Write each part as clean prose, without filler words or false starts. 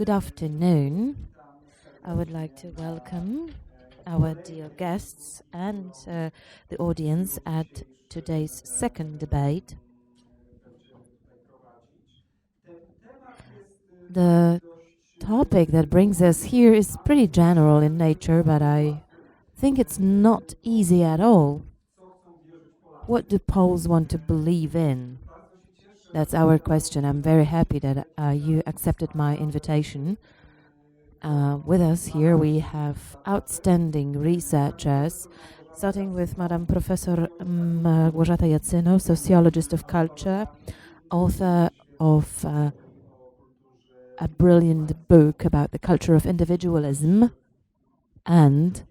Good afternoon. I would like to welcome our dear guests and the audience at today's second debate. The topic that brings us here is pretty general in nature, but I think it's not easy at all. What do Poles want to believe in? That's our question. I'm very happy that you accepted my invitation. With us here we have outstanding researchers, starting with Madam Professor Małgorzata Jacyno, sociologist of culture, author of a brilliant book about the culture of individualism. And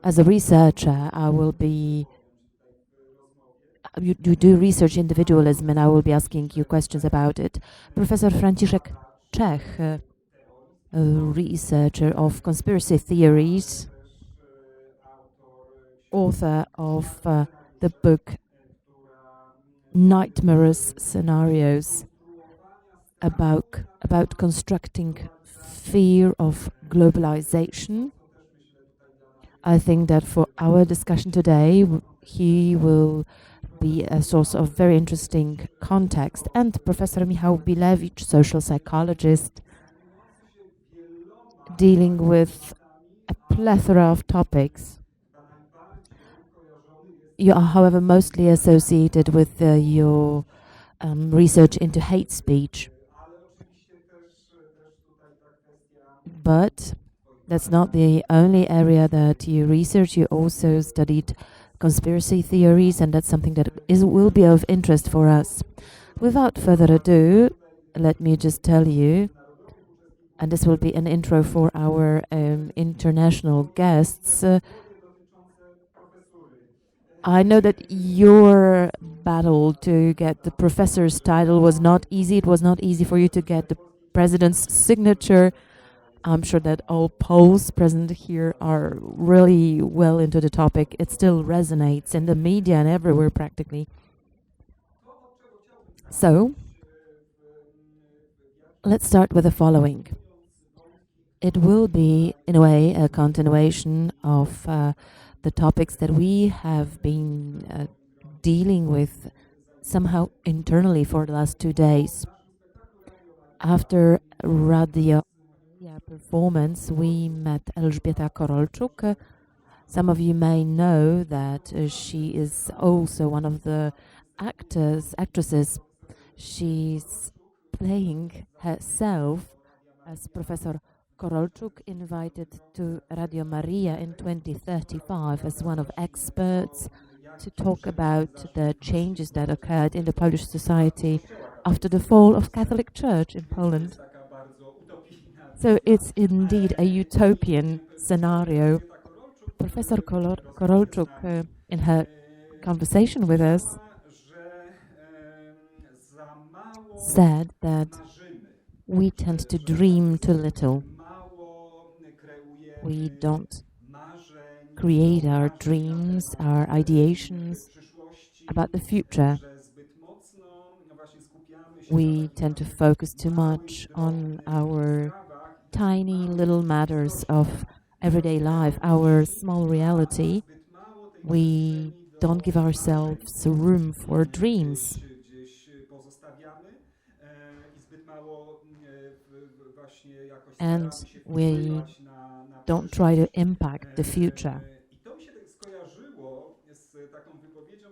as a researcher, I will be you do research individualism, and I will be asking you questions about it. Professor Franciszek, Czech, a researcher of conspiracy theories, author of the book Nightmares Scenarios about constructing fear of globalization. I think that for our discussion today, he will be a source of very interesting context. And Professor Michał Bilewicz, social psychologist, dealing with a plethora of topics. You are, however, mostly associated with your research into hate speech. But that's not the only area that you research. You also studied conspiracy theories, and that's something that will be of interest for us. Without further ado, let me just tell you, and this will be an intro for our international guests. I know that your battle to get the professor's title was not easy. It was not easy for you to get the president's signature. I'm sure that all Poles present here are really well into the topic. It still resonates in the media and everywhere practically. So, let's start with the following. It will be, in a way, a continuation of the topics that we have been dealing with somehow internally for the last 2 days. After radio performance, we met Elżbieta Korolczuk. Some of you may know that she is also one of the actresses. She's playing herself as Professor Korolczuk, invited to Radio Maria in 2035 as one of experts to talk about the changes that occurred in the Polish society after the fall of Catholic Church in Poland. So it's indeed a utopian scenario. Professor Korolczuk, in her conversation with us, said that we tend to dream too little. We don't create our dreams, our ideations about the future. We tend to focus too much on our tiny little matters of everyday life, our small reality. We don't give ourselves room for dreams. And we don't try to impact the future.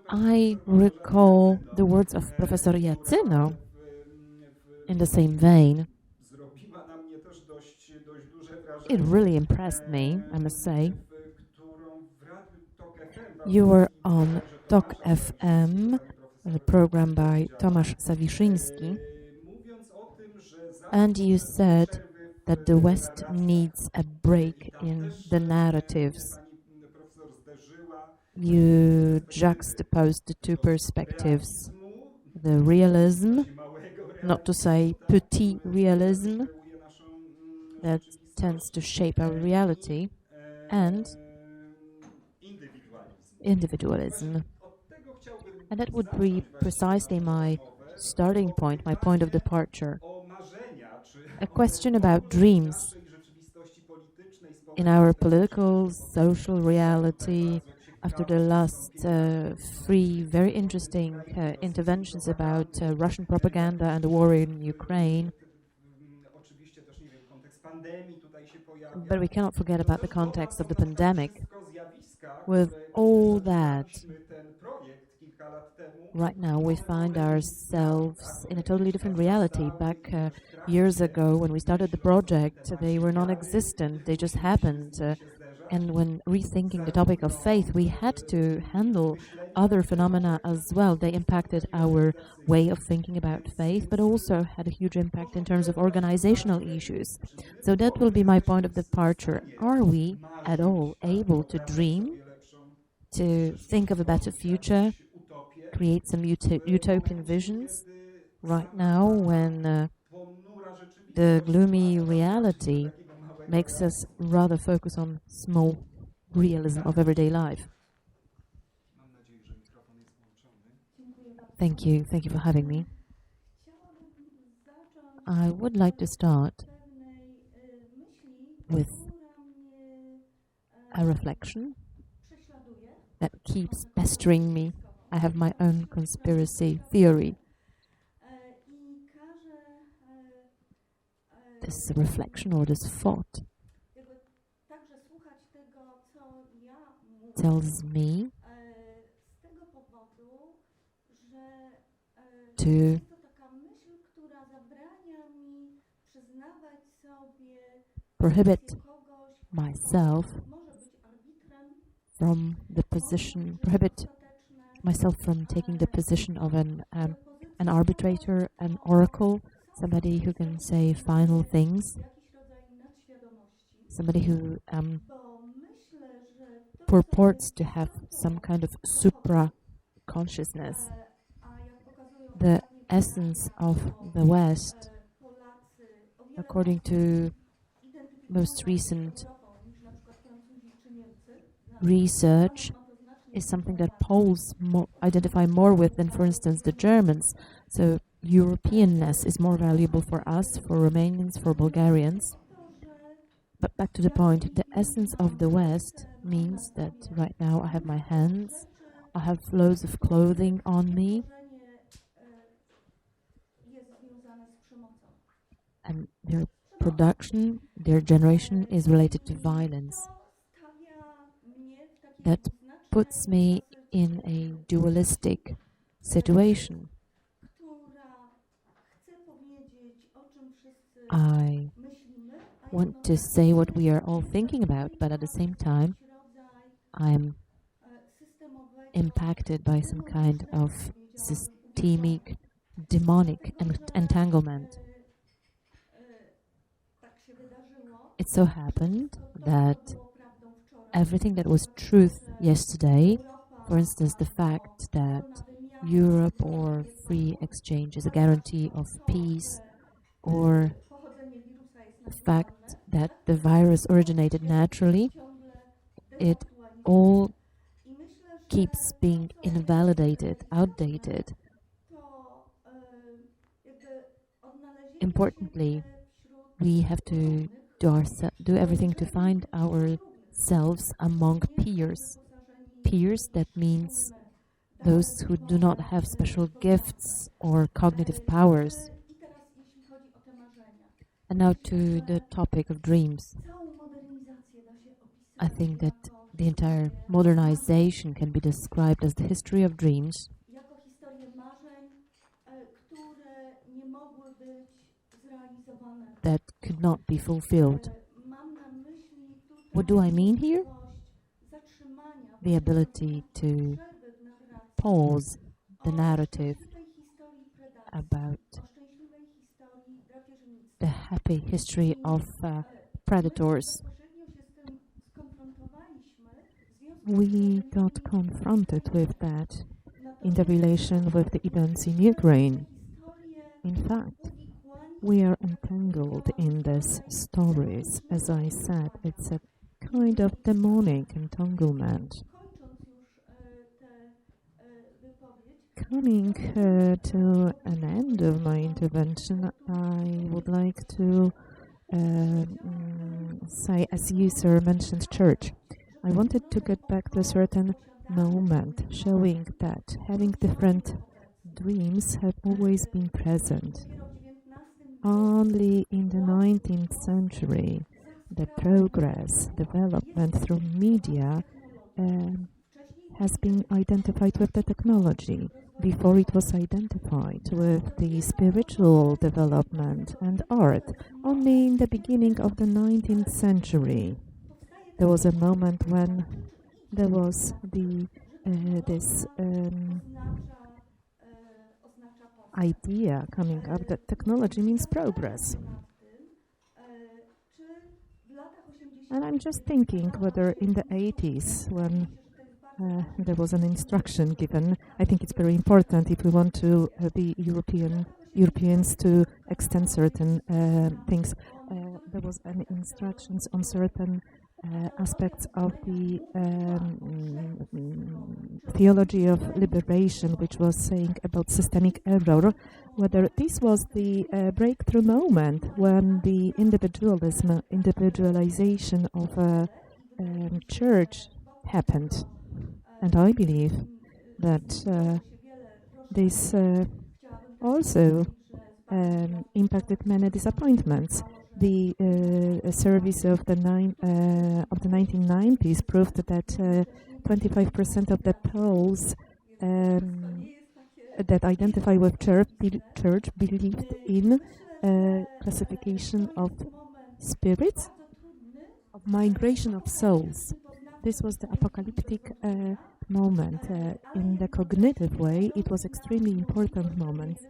I recall the words of Professor Jacyno in the same vein. It really impressed me, I must say. You were on TOK FM, a program by Tomasz Sawiszyński, and you said that the West needs a break in the narratives. You juxtaposed the two perspectives, the realism, not to say petit realism, that tends to shape our reality, and individualism. And that would be precisely my starting point, my point of departure. a question about dreams in our political, social reality. After the last three very interesting interventions about Russian propaganda and the war in Ukraine, but we cannot forget about the context of the pandemic. With all that, right now we find ourselves in a totally different reality. Back years ago, when we started the project, they were non-existent, they just happened. And when rethinking the topic of faith, we had to handle other phenomena as well. They impacted our way of thinking about faith, but also had a huge impact in terms of organizational issues. So that will be my point of departure. Are we at all able to dream, to think of a better future, create some utopian visions right now when the gloomy reality makes us rather focus on small realism of everyday life? Thank you for having me. I would like to start with a reflection that keeps pestering me. I have my own conspiracy theory. This reflection or this thought tells me to prohibit myself from taking the position of an arbitrator, an oracle, somebody who can say final things, somebody who purports to have some kind of supra-consciousness. The essence of the West, according to most recent research, is something that Poles identify more with than, for instance, the Germans. So Europeanness is more valuable for us, for Romanians, for Bulgarians. But back to the point, the essence of the West means that right now I have my hands, I have loads of clothing on me, and their production, their generation is related to violence. That puts me in a dualistic situation. I want to say what we are all thinking about, but at the same time, I'm impacted by some kind of systemic, demonic entanglement. It so happened that everything that was truth yesterday, for instance, the fact that Europe or free exchange is a guarantee of peace, or the fact that the virus originated naturally, it all keeps being invalidated, outdated. Importantly, we have to do everything to find ourselves among peers. Peers, that means those who do not have special gifts or cognitive powers. And now to the topic of dreams. I think that the entire modernization can be described as the history of dreams that could not be fulfilled. What do I mean here? The ability to pause the narrative about the happy history of predators. We got confronted with that in the relation with the events in Ukraine. In fact, we are entangled in these stories. As I said, it's a kind of demonic entanglement. Coming to an end of my intervention, I would like to say, as you, sir, mentioned church, I wanted to get back to a certain moment, showing that having different dreams have always been present. Only in the 19th century, the progress, development through media has been identified with the technology. Before it was identified with the spiritual development and art. Only in the beginning of the 19th century, there was a moment when there was this idea coming up that technology means progress. And I'm just thinking whether in the 80s, when there was an instruction given, I think it's very important if we want to be Europeans to extend certain things. There was an instructions on certain aspects of the theology of liberation, which was saying about systemic error, whether this was the breakthrough moment when the individualization of a church happened. And I believe that this also impacted many disappointments. The service of the 1990s proved that 25% of the Poles that identify with church believed in classification of spirits, of migration of souls. This was the apocalyptic moment. In the cognitive way, it was extremely important moment.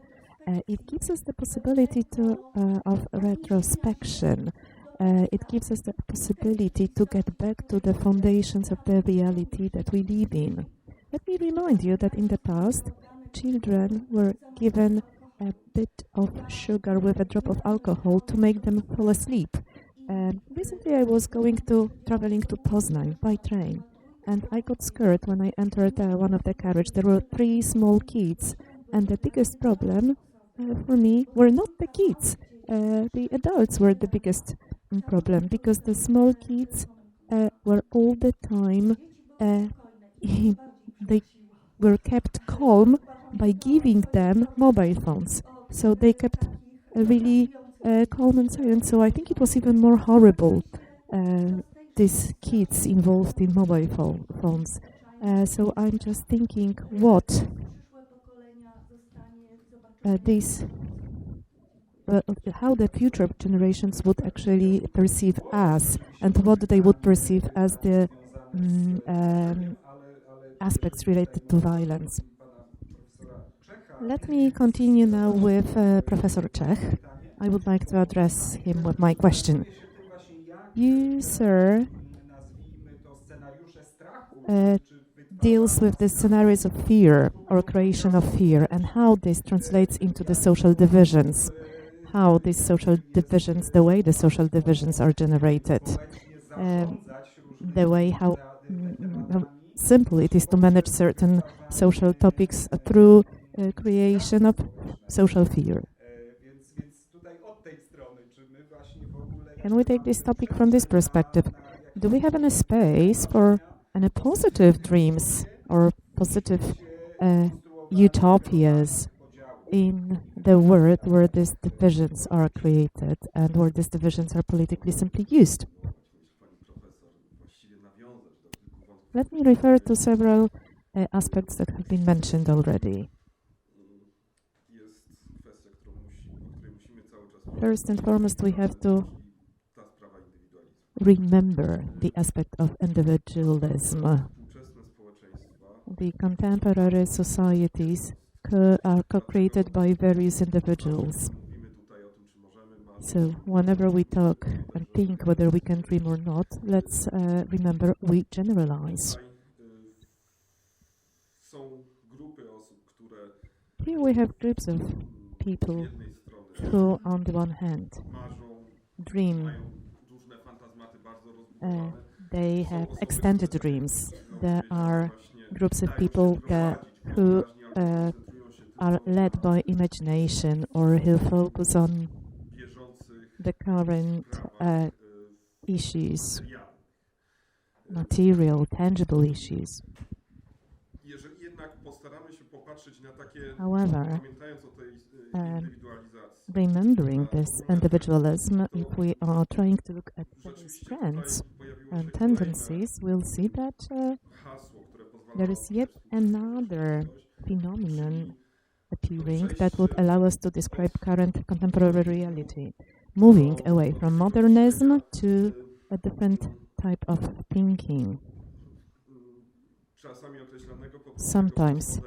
It gives us the possibility of retrospection. It gives us the possibility to get back to the foundations of the reality that we live in. Let me remind you that in the past, children were given a bit of sugar with a drop of alcohol to make them fall asleep. Recently I was traveling to Poznań by train, and I got scared when I entered one of the carriages. There were 3 small kids, and the biggest problem for me were not the kids. The adults were the biggest problem, because the small kids were all the time, they were kept calm by giving them mobile phones. So they kept really calm and silent. So I think it was even more horrible, these kids involved in mobile phones. So I'm just thinking what how the future generations would actually perceive us, and what they would perceive as the aspects related to violence. Let me continue now with Professor Czech. I would like to address him with my question. You, sir, deals with the scenarios of fear or creation of fear, and how this translates into the social divisions, how these social divisions, the way the social divisions are generated, the way how simple it is to manage certain social topics through creation of social fear. Can we take this topic from this perspective? Do we have any space for any positive dreams or positive utopias in the world where these divisions are created and where these divisions are politically simply used? Let me refer to several aspects that have been mentioned already. First and foremost, we have to remember the aspect of individualism. The contemporary societies are co-created by various individuals. So whenever we talk and think whether we can dream or not, let's remember we generalize. Here we have groups of people who, on the one hand, dream. They have extended dreams. There are groups of people who are led by imagination or who focus on the current issues, material, tangible issues. However, remembering this individualism, if we are trying to look at the strengths and tendencies, we'll see that there is yet another phenomenon appearing that would allow us to describe current contemporary reality, moving away from modernism to a different type of thinking, sometimes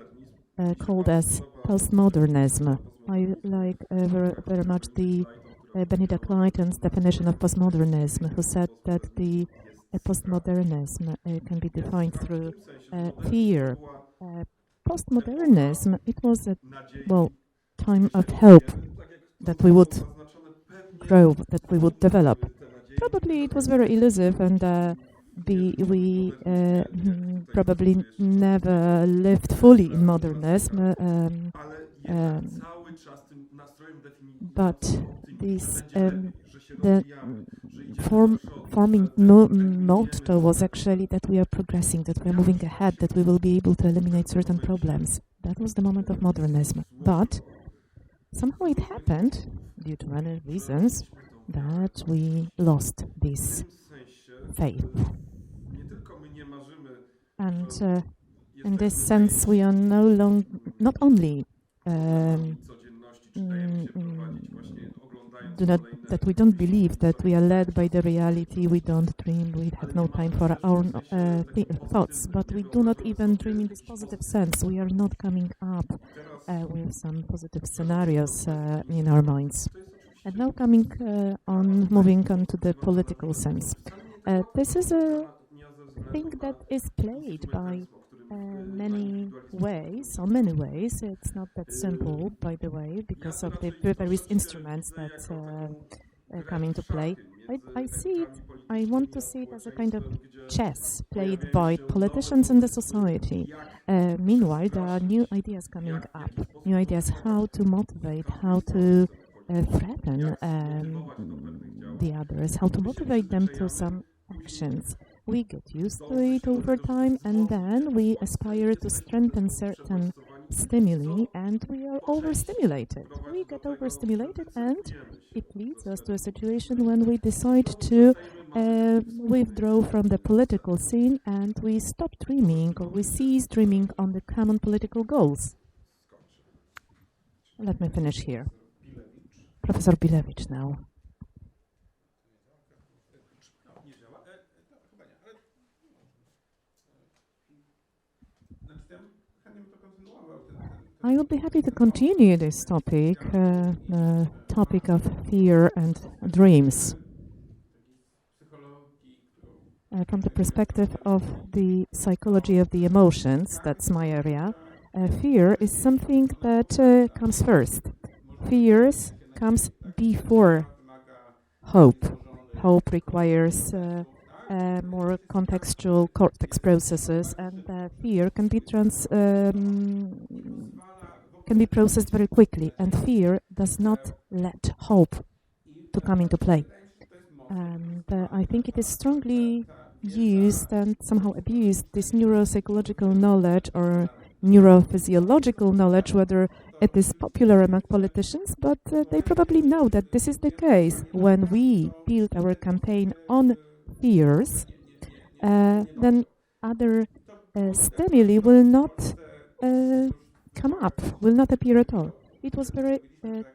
called as postmodernism. I like very much the Benedict Clayton's definition of postmodernism, who said that the postmodernism can be defined through fear. Postmodernism, it was a time of hope that we would grow, that we would develop. Probably it was very elusive, and we probably never lived fully in modernism. But this the forming motto was actually that we are progressing, that we are moving ahead, that we will be able to eliminate certain problems. That was the moment of modernism. But somehow it happened, due to many reasons, that we lost this faith. And in this sense, we are no longer, not only that we don't believe that we are led by the reality, we don't dream, we have no time for our own thoughts, but we do not even dream in this positive sense. We are not coming up with some positive scenarios in our minds. And now moving on to the political sense. This is a thing that is played by many ways, It's not that simple, by the way, because of the various instruments that come into play. I want to see it as a kind of chess played by politicians and the society. Meanwhile, there are new ideas coming up, new ideas how to motivate, how to threaten the others, how to motivate them to some actions. We get used to it over time, and then we aspire to strengthen certain stimuli, and we are overstimulated. We get overstimulated, and it leads us to a situation when we decide to withdraw from the political scene, and we stop dreaming, or we cease dreaming on the common political goals. Let me finish here. Professor Bilewicz now. I would be happy to continue this topic, the topic of fear and dreams. From the perspective of the psychology of the emotions, that's my area, fear is something that comes first. Fears comes before hope. Hope requires more contextual cortex processes, and fear can be processed very quickly, and fear does not let hope to come into play. And I think it is strongly used and somehow abused, this neuropsychological knowledge or neurophysiological knowledge, whether it is popular among politicians, but they probably know that this is the case. When we build our campaign on fears, then other stimuli will not come up, will not appear at all. It was very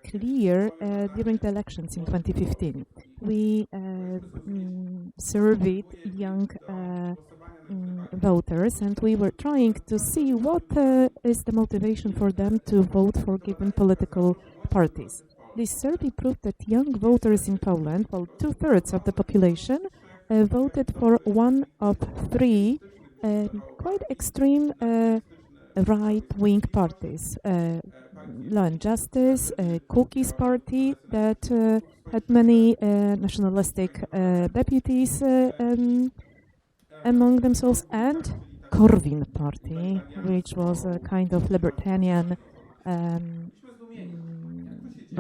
clear during the elections in 2015. We surveyed young voters, and we were trying to see what is the motivation for them to vote for given political parties. This survey proved that young voters in Poland, well, 2/3 of the population, voted for one of three quite extreme right-wing parties. Law and Justice, Cookies Party that had many nationalistic deputies among themselves, and Korwin party, which was a kind of libertarian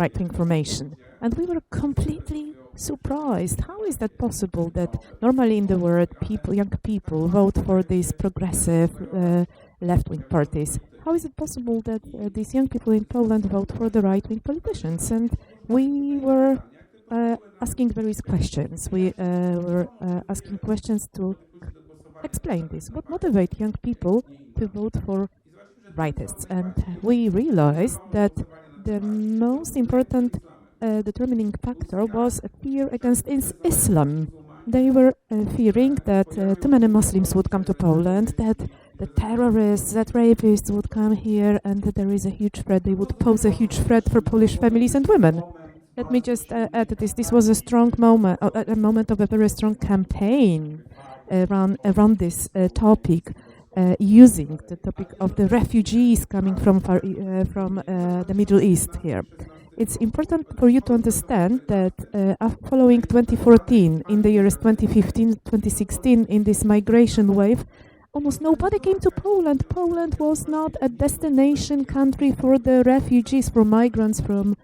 right-wing formation. And we were completely surprised. How is that possible that normally in the world young people vote for these progressive left-wing parties? How is it possible that these young people in Poland vote for the right-wing politicians? And we were asking various questions. We were asking questions to explain this. What motivates young people to vote for rightists? And we realized that the most important determining factor was a fear against Islam. They were fearing that too many Muslims would come to Poland, that the terrorists, that rapists would come here, and that there is a huge threat. They would pose a huge threat for Polish families and women. Let me just add this. This was a strong moment, a moment of a very strong campaign around this topic, using the topic of the refugees coming from the Middle East here. It's important for you to understand that following 2014, in the years 2015, 2016, in this migration wave, almost nobody came to Poland. Poland was not a destination country for the refugees, for migrants from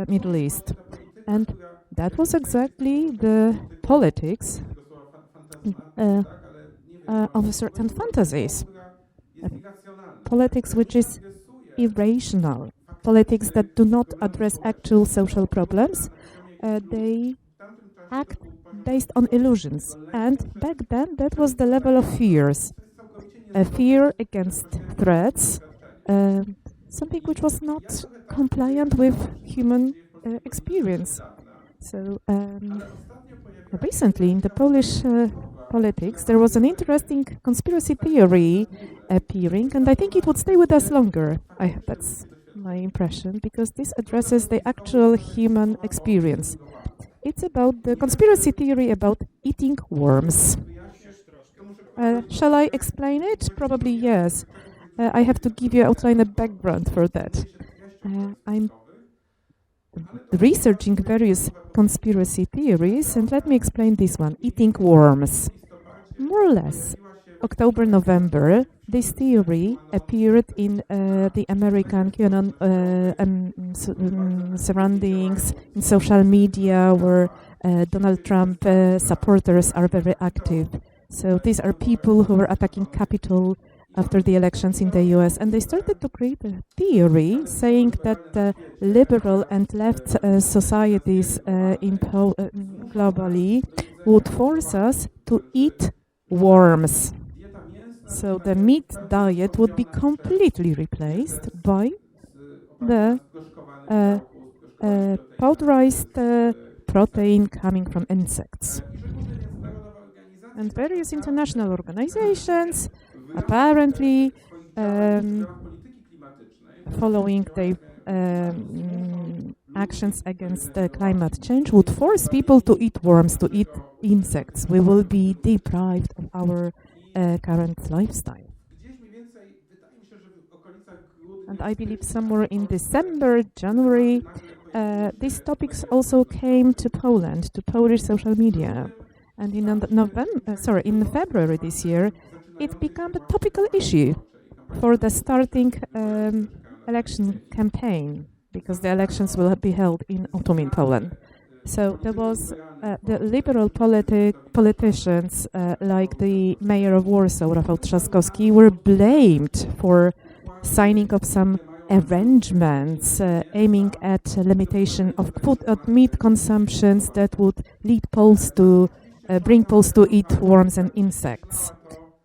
Middle East. And that was exactly the politics of certain fantasies. Politics which is irrational. Politics that do not address actual social problems. They act based on illusions. And back then, that was the level of fears. A fear against threats, something which was not compliant with human experience. So recently in the Polish politics, there was an interesting conspiracy theory appearing, and I think it would stay with us longer. That's my impression, because this addresses the actual human experience. It's about the conspiracy theory about eating worms. Shall I explain it? Probably yes. I have to give you outline a background for that. I'm researching various conspiracy theories, and let me explain this one, eating worms. More or less, October, November, this theory appeared in the American surroundings, in social media, where Donald Trump supporters are very active. So these are people who were attacking Capitol after the elections in the US, and they started to create a theory saying that the liberal and left societies globally would force us to eat worms. So the meat diet would be completely replaced by the powderized protein coming from insects. And various international organizations apparently following the actions against climate change would force people to eat worms, to eat insects. We will be deprived of our current lifestyle. And I believe somewhere in December, January, these topics also came to Poland, to Polish social media. And in February this year, it became a topical issue for the starting election campaign, because the elections will be held in autumn in Poland. So there was the liberal politicians, like the mayor of Warsaw, Sztarbowski, were blamed for signing of some arrangements aiming at limitation of meat consumptions that would lead Poles to bring Poles to eat worms and insects.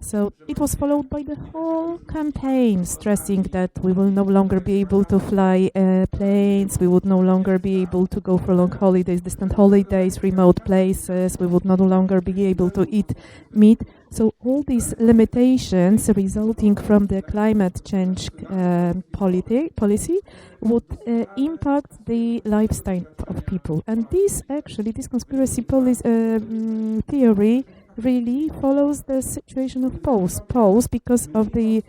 So it was followed by the whole campaign, stressing that we will no longer be able to fly planes, we would no longer be able to go for long holidays, distant holidays, remote places, we would no longer be able to eat meat. So all these limitations resulting from the climate change policy would impact the lifestyle of people. And this conspiracy theory really follows the situation of Poles because of the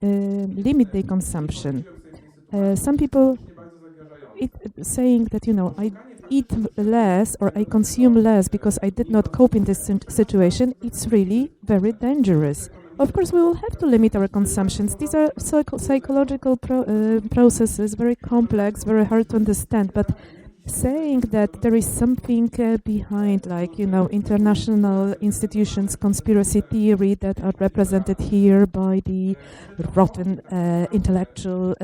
limit their consumption. Some people saying that eat less or I consume less because I did not cope in this situation, it's really very dangerous. Of course, we will have to limit our consumptions. These are psychological processes, very complex, very hard to understand. But saying that there is something behind, like, international institutions, conspiracy theory that are represented here by the rotten intellectual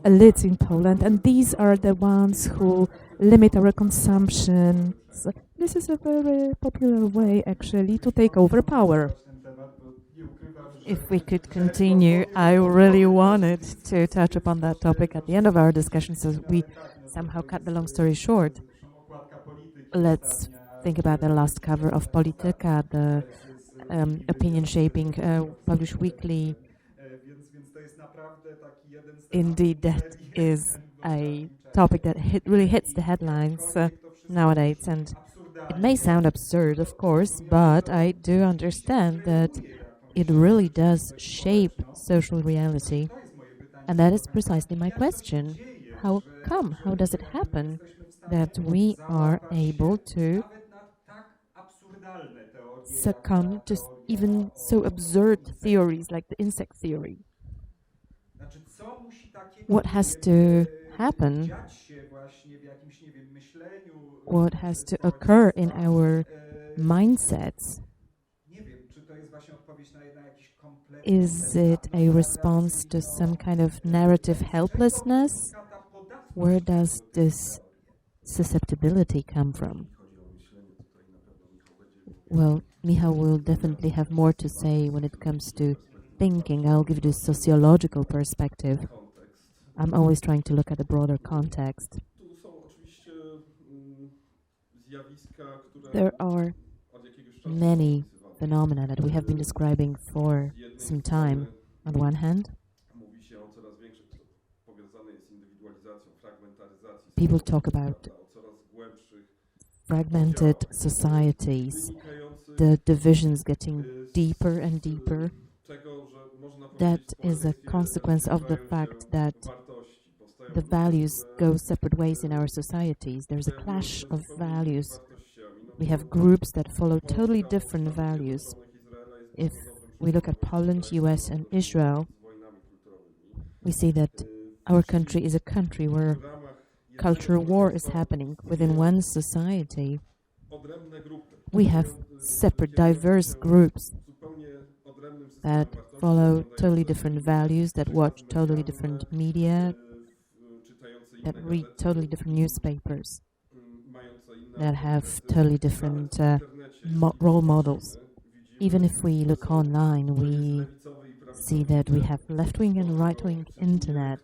elites in Poland, and these are the ones who limit our consumption. So this is a very popular way, actually, to take over power. If we could continue, I really wanted to touch upon that topic at the end of our discussion, so we somehow cut the long story short. Let's think about the last cover of Polityka, the opinion shaping published weekly. Indeed, that is a topic that really hits the headlines nowadays, and it may sound absurd, of course, but I do understand that it really does shape social reality. And that is precisely my question. How come? How does it happen that we are able to succumb to even so absurd theories like the insect theory? What has to happen? What has to occur in our mindsets? Is it a response to some kind of narrative helplessness? Where does this susceptibility come from? Well, Michał will definitely have more to say when it comes to thinking. I'll give you the sociological perspective. I'm always trying to look at a broader context. There are many phenomena that we have been describing for some time. On one hand, people talk about fragmented societies, the divisions getting deeper and deeper. That is a consequence of the fact that the values go separate ways in our societies. There's a clash of values. We have groups that follow totally different values. If we look at Poland, US, and Israel, we see that our country is a country where cultural war is happening. Within one society, we have separate, diverse groups that follow totally different values, that watch totally different media, that read totally different newspapers, that have totally different role models. Even if we look online, we see that we have left-wing and right-wing internet.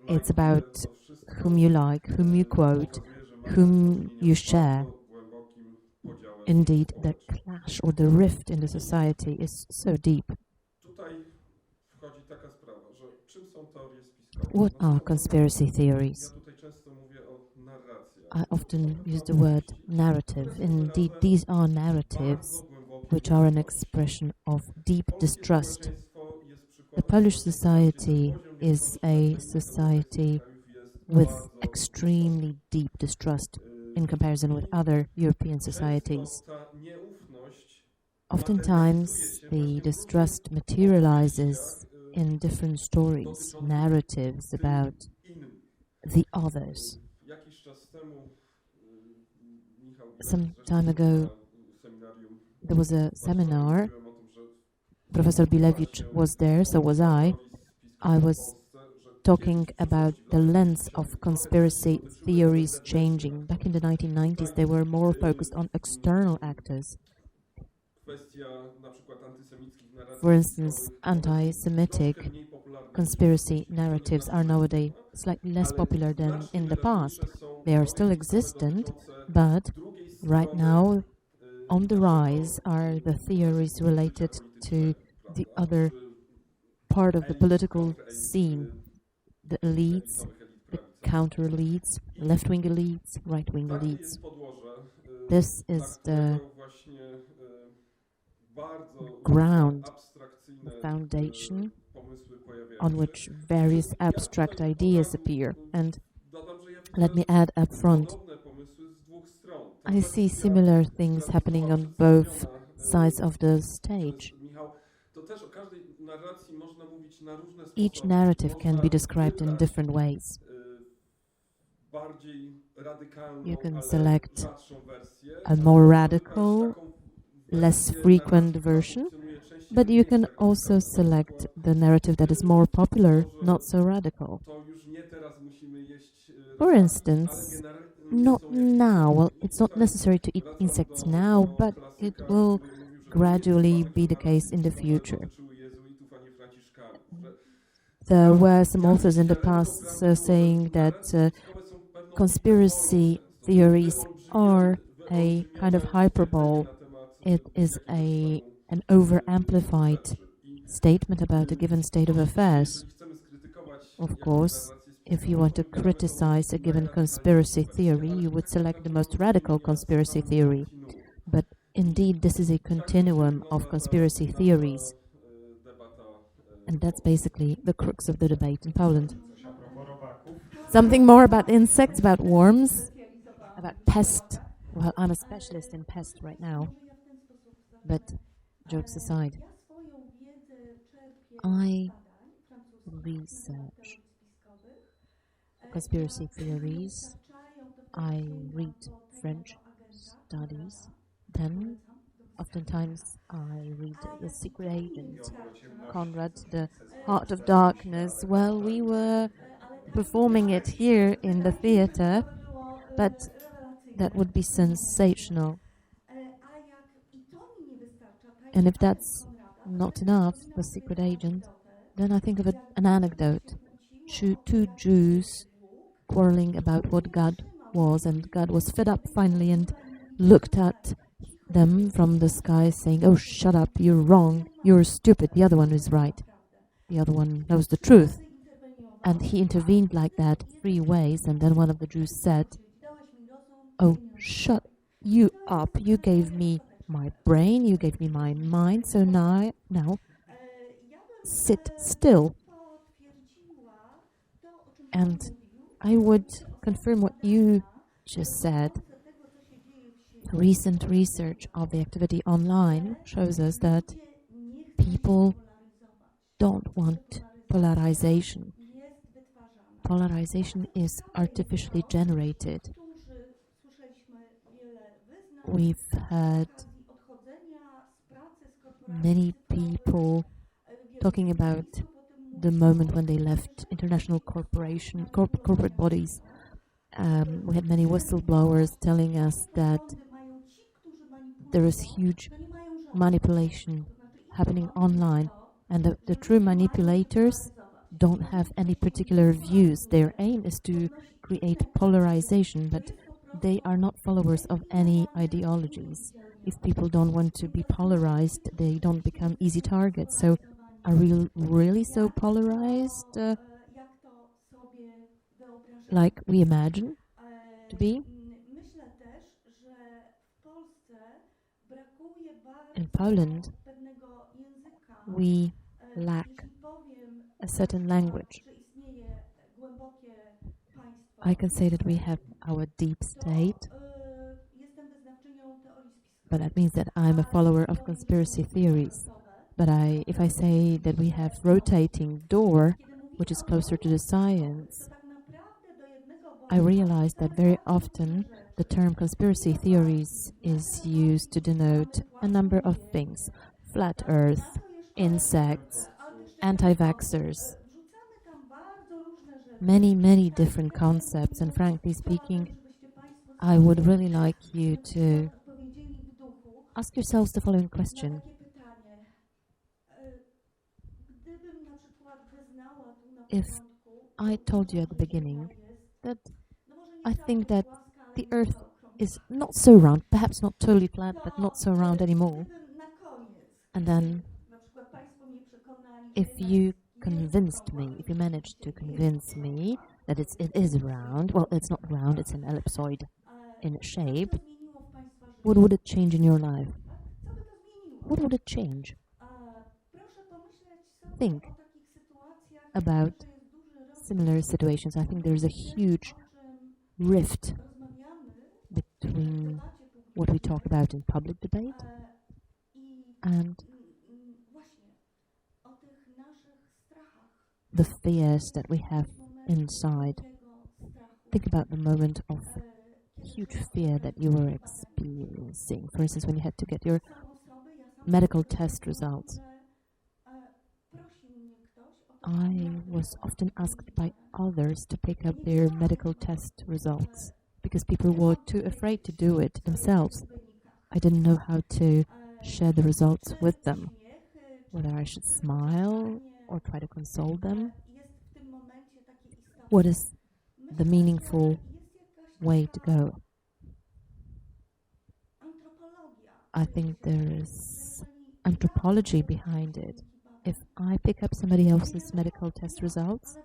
It's about whom you like, whom you quote, whom you share. Indeed, the clash or the rift in the society is so deep. What are conspiracy theories? I often use the word narrative. Indeed, these are narratives which are an expression of deep distrust. The Polish society is a society with extremely deep distrust in comparison with other European societies. Oftentimes, the distrust materializes in different stories, narratives about the others. Some time ago, there was a seminar. Professor Bilewicz was there, so was I. I was talking about the lens of conspiracy theories changing. Back in the 1990s, they were more focused on external actors. For instance, anti-Semitic conspiracy narratives are nowadays slightly less popular than in the past. They are still existent, but right now on the rise are the theories related to the other part of the political scene, the elites, the counter-elites, left-wing elites, right-wing elites. This is the ground, the foundation on which various abstract ideas appear. And Let me add up front. I see similar things happening on both sides of the stage. Each narrative can be described in different ways. You can select a more radical, less frequent version, but you can also select the narrative that is more popular, not so radical. For instance, not now. Well, it's not necessary to eat insects now, but it will gradually be the case in the future. There were some authors in the past saying that conspiracy theories are a kind of hyperbole. It is an over-amplified statement about a given state of affairs. Of course, if you want to criticize a given conspiracy theory, you would select the most radical conspiracy theory. But indeed, this is a continuum of conspiracy theories. And that's basically the crux of the debate in Poland. Something more about insects, about worms, about pest. Well, I'm a specialist in pest right now. But jokes aside, I research conspiracy theories. I read French studies. Then, oftentimes, I read The Secret Agent, Conrad, The Heart of Darkness. Well, we were performing it here in the theater, but that would be sensational. And if that's not enough, The Secret Agent, then I think of an anecdote. Two Jews quarreling about what God was, and God was fed up finally and looked at them from the sky saying, "Oh, shut up, you're wrong, you're stupid, the other one is right. The other one knows the truth." And he intervened like that 3 ways, and then one of the Jews said, "Oh, shut you up, you gave me my brain, you gave me my mind, so now sit still." And I would confirm what you just said. Recent research of the activity online shows us that people don't want polarization. Polarization is artificially generated. We've had many people talking about the moment when they left international corporate bodies. We had many whistleblowers telling us that there is huge manipulation happening online, and the true manipulators don't have any particular views. Their aim is to create polarization, but they are not followers of any ideologies. If people don't want to be polarized, they don't become easy targets. So are we really so polarized like we imagine to be? In Poland, we lack a certain language. I can say that we have our deep state, but that means that I'm a follower of conspiracy theories. But if I say that we have rotating door, which is closer to the science, I realize that very often the term conspiracy theories is used to denote a number of things: flat earth, insects, anti-vaxxers, many different concepts. And frankly speaking, I would really like you to ask yourselves the following question. If I told you at the beginning that I think that the Earth is not so round, perhaps not totally flat, but not so round anymore, and then if you convinced me, if you managed to convince me that it is round, well, it's not round, it's an ellipsoid in shape, what would it change in your life? What would it change? Think about similar situations. I think there's a huge rift between what we talk about in public debate and the fears that we have inside. Think about the moment of huge fear that you were experiencing. For instance, when you had to get your medical test results. I was often asked by others to pick up their medical test results because people were too afraid to do it themselves. I didn't know how to share the results with them, whether I should smile or try to console them. What is the meaningful way to go? I think there is anthropology behind it. If I pick up somebody else's medical test results,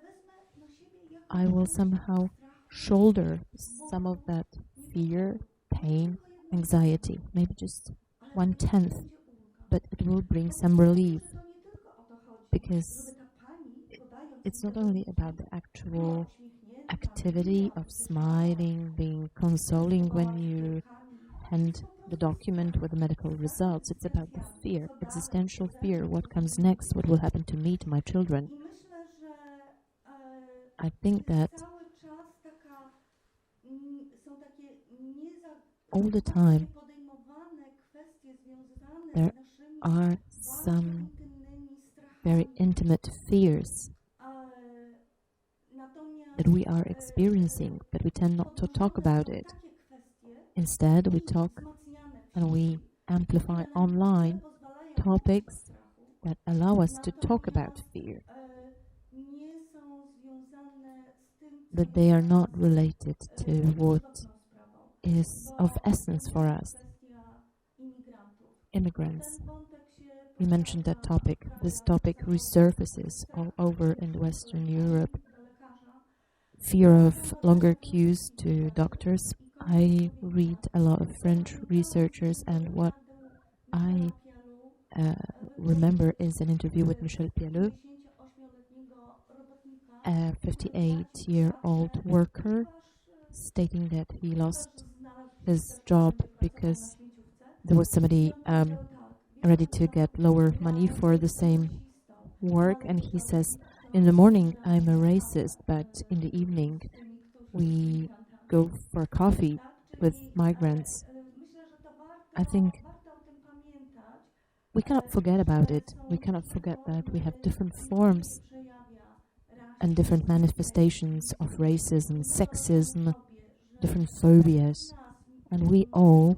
I will somehow shoulder some of that fear, pain, anxiety, maybe just 1/10, but it will bring some relief, because it's not only about the actual activity of smiling, being consoling when you hand the document with the medical results. It's about the fear, existential fear. What comes next? What will happen to me, to my children? I think that all the time there are some very intimate fears that we are experiencing, but we tend not to talk about it. Instead, we talk and we amplify online topics that allow us to talk about fear, but they are not related to what is of essence for us. Immigrants. We mentioned that topic. This topic resurfaces all over in Western Europe. Fear of longer queues to doctors. I read a lot of French researchers, and what I remember is an interview with Michał, a 58-year-old worker, stating that he lost his job because there was somebody ready to get lower money for the same work, and he says, in the morning I'm a racist, but in the evening we go for coffee with migrants. I think we cannot forget about it. We cannot forget that we have different forms and different manifestations of racism, sexism, different phobias, and we all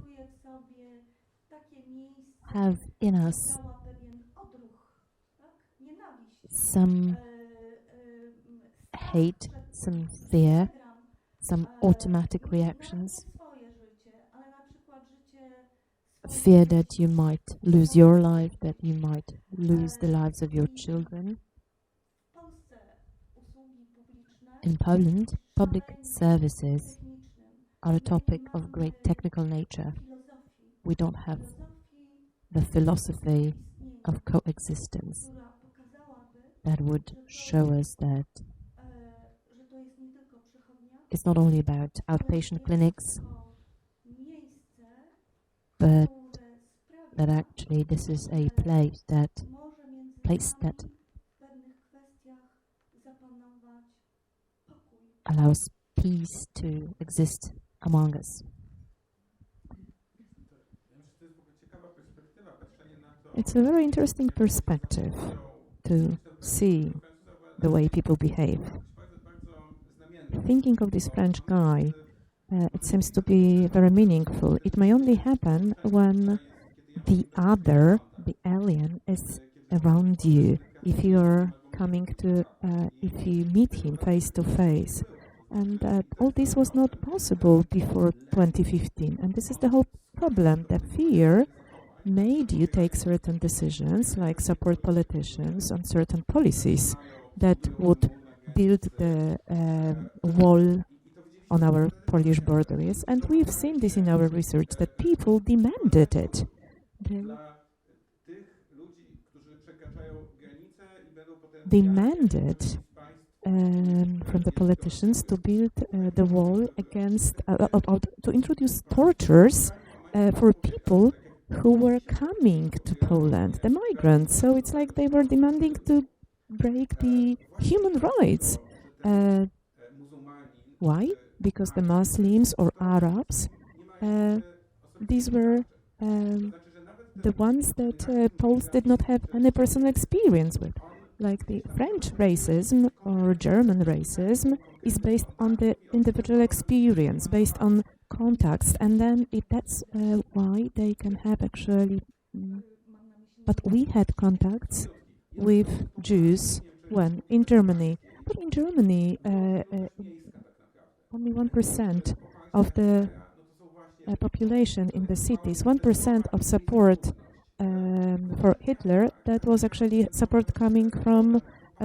have in us some hate, some fear, some automatic reactions. Fear that you might lose your life, that you might lose the lives of your children. In Poland, public services are a topic of great technical nature. We don't have the philosophy of coexistence that would show us that it's not only about outpatient clinics, but that actually this is a place that allows peace to exist among us. It's a very interesting perspective to see the way people behave. Thinking of this French guy, it seems to be very meaningful. It may only happen when the other, the alien, is around you. If you are if you meet him face to face. And all this was not possible before 2015. And this is the whole problem. The fear made you take certain decisions, like support politicians on certain policies that would build the wall on our Polish borders. And we've seen this in our research, that people demanded it. They demanded from the politicians to build the wall against, to introduce tortures for people who were coming to Poland, the migrants. So it's like they were demanding to break the human rights. Why? Because the Muslims or Arabs, these were the ones that Poles did not have any personal experience with. Like the French racism or German racism is based on the individual experience, based on contacts, and then that's why they can have actually. But we had contacts with Jews when in Germany. But in Germany, only 1% of the population in the cities, 1% of support for Hitler, that was actually support coming from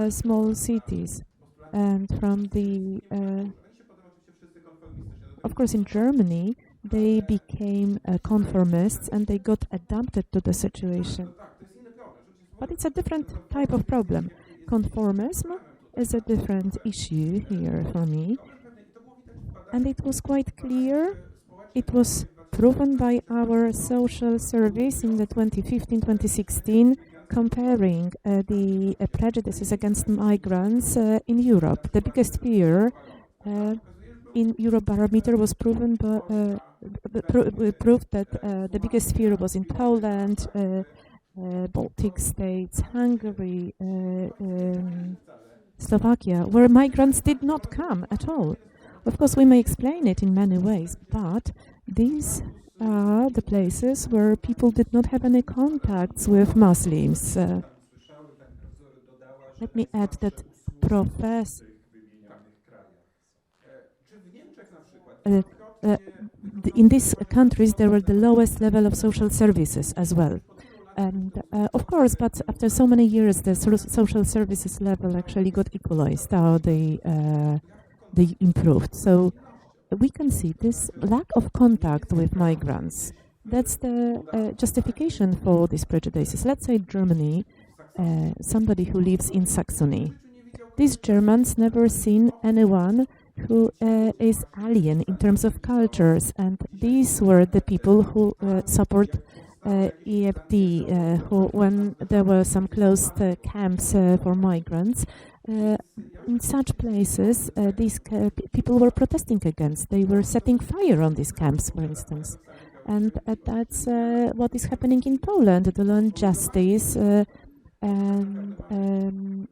small cities and from the. Of course, in Germany, they became conformists and they got adapted to the situation. But it's a different type of problem. Conformism is a different issue here for me. And it was quite clear. It was proven by our social service in the 2015-2016, comparing the prejudices against migrants in Europe. The biggest fear in Eurobarometer was proven, proved that the biggest fear was in Poland, Baltic states, Hungary, Slovakia, where migrants did not come at all. Of course, we may explain it in many ways, but these are the places where people did not have any contacts with Muslims. Let me add that in these countries there were the lowest level of social services as well. And of course, but after so many years, the social services level actually got equalized, or they improved. So we can see this lack of contact with migrants. That's the justification for these prejudices. Let's say Germany, somebody who lives in Saxony. These Germans never seen anyone who is alien in terms of cultures, and these were the people who support EFD, who, when there were some closed camps for migrants, in such places, these people were protesting against. They were setting fire on these camps, for instance. And that's what is happening in Poland. The law and justice and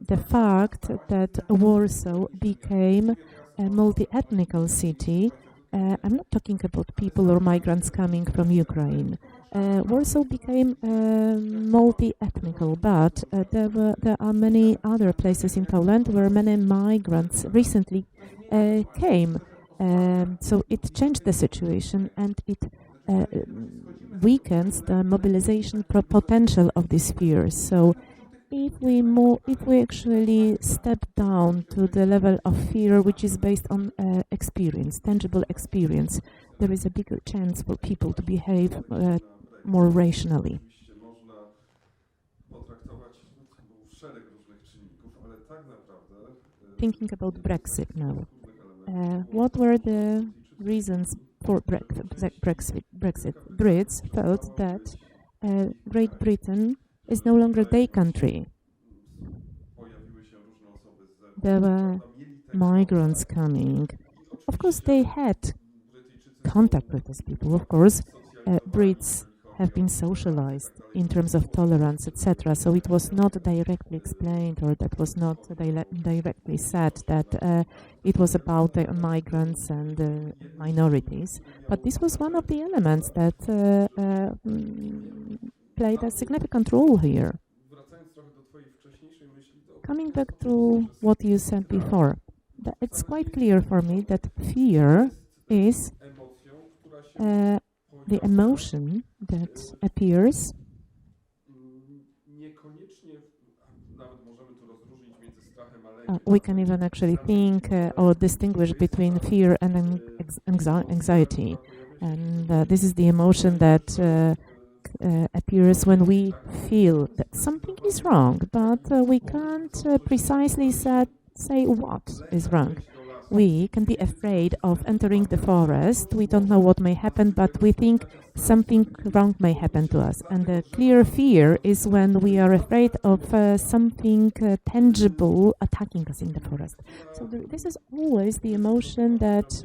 the fact that Warsaw became a multi-ethnical city. I'm not talking about people or migrants coming from Ukraine. Warsaw became multi-ethnical, but there are many other places in Poland where many migrants recently came. So it changed the situation, and it weakens the mobilization potential of these fears. So if we actually step down to the level of fear which is based on experience, tangible experience, there is a bigger chance for people to behave more rationally. Thinking about Brexit now. What were the reasons for Brexit? Brits felt that Great Britain is no longer their country. There were migrants coming. Of course, they had contact with these people. Of course, Brits have been socialized in terms of tolerance, etc. So it was not directly explained, or that was not directly said that it was about the migrants and minorities. But this was one of the elements that played a significant role here. Coming back to what you said before, it's quite clear for me that fear is the emotion that appears. We can even actually think or distinguish between fear and anxiety. And this is the emotion that appears when we feel that something is wrong, but we can't precisely say what is wrong. We can be afraid of entering the forest. We don't know what may happen, but we think something wrong may happen to us. And the clear fear is when we are afraid of something tangible attacking us in the forest. So this is always the emotion that,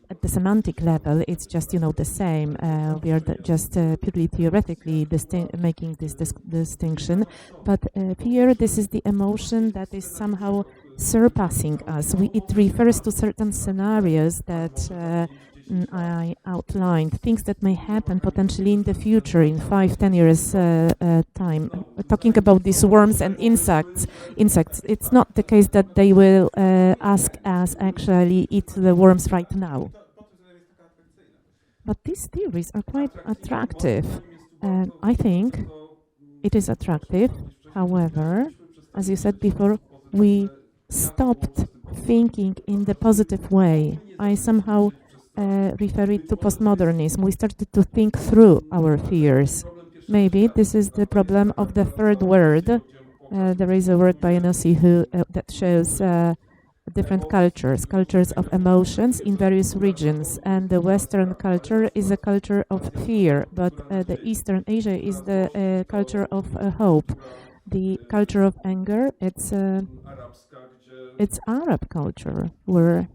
at the semantic level, it's just, the same. We are just purely theoretically making this distinction. But fear, this is the emotion that is somehow surpassing us. It refers to certain scenarios that I outlined, things that may happen potentially in the future, in 5-10 years time. Talking about these worms and insects, it's not the case that they will ask us actually eat the worms right now. But these theories are quite attractive. I think it is attractive. However, as you said before, we stopped thinking in the positive way. I somehow refer it to postmodernism. We started to think through our fears. Maybe this is the problem of the third word. There is a work by Enossi that shows different cultures of emotions in various regions. And the Western culture is a culture of fear, but the Eastern Asia is the culture of hope. The culture of anger, it's Arab culture, where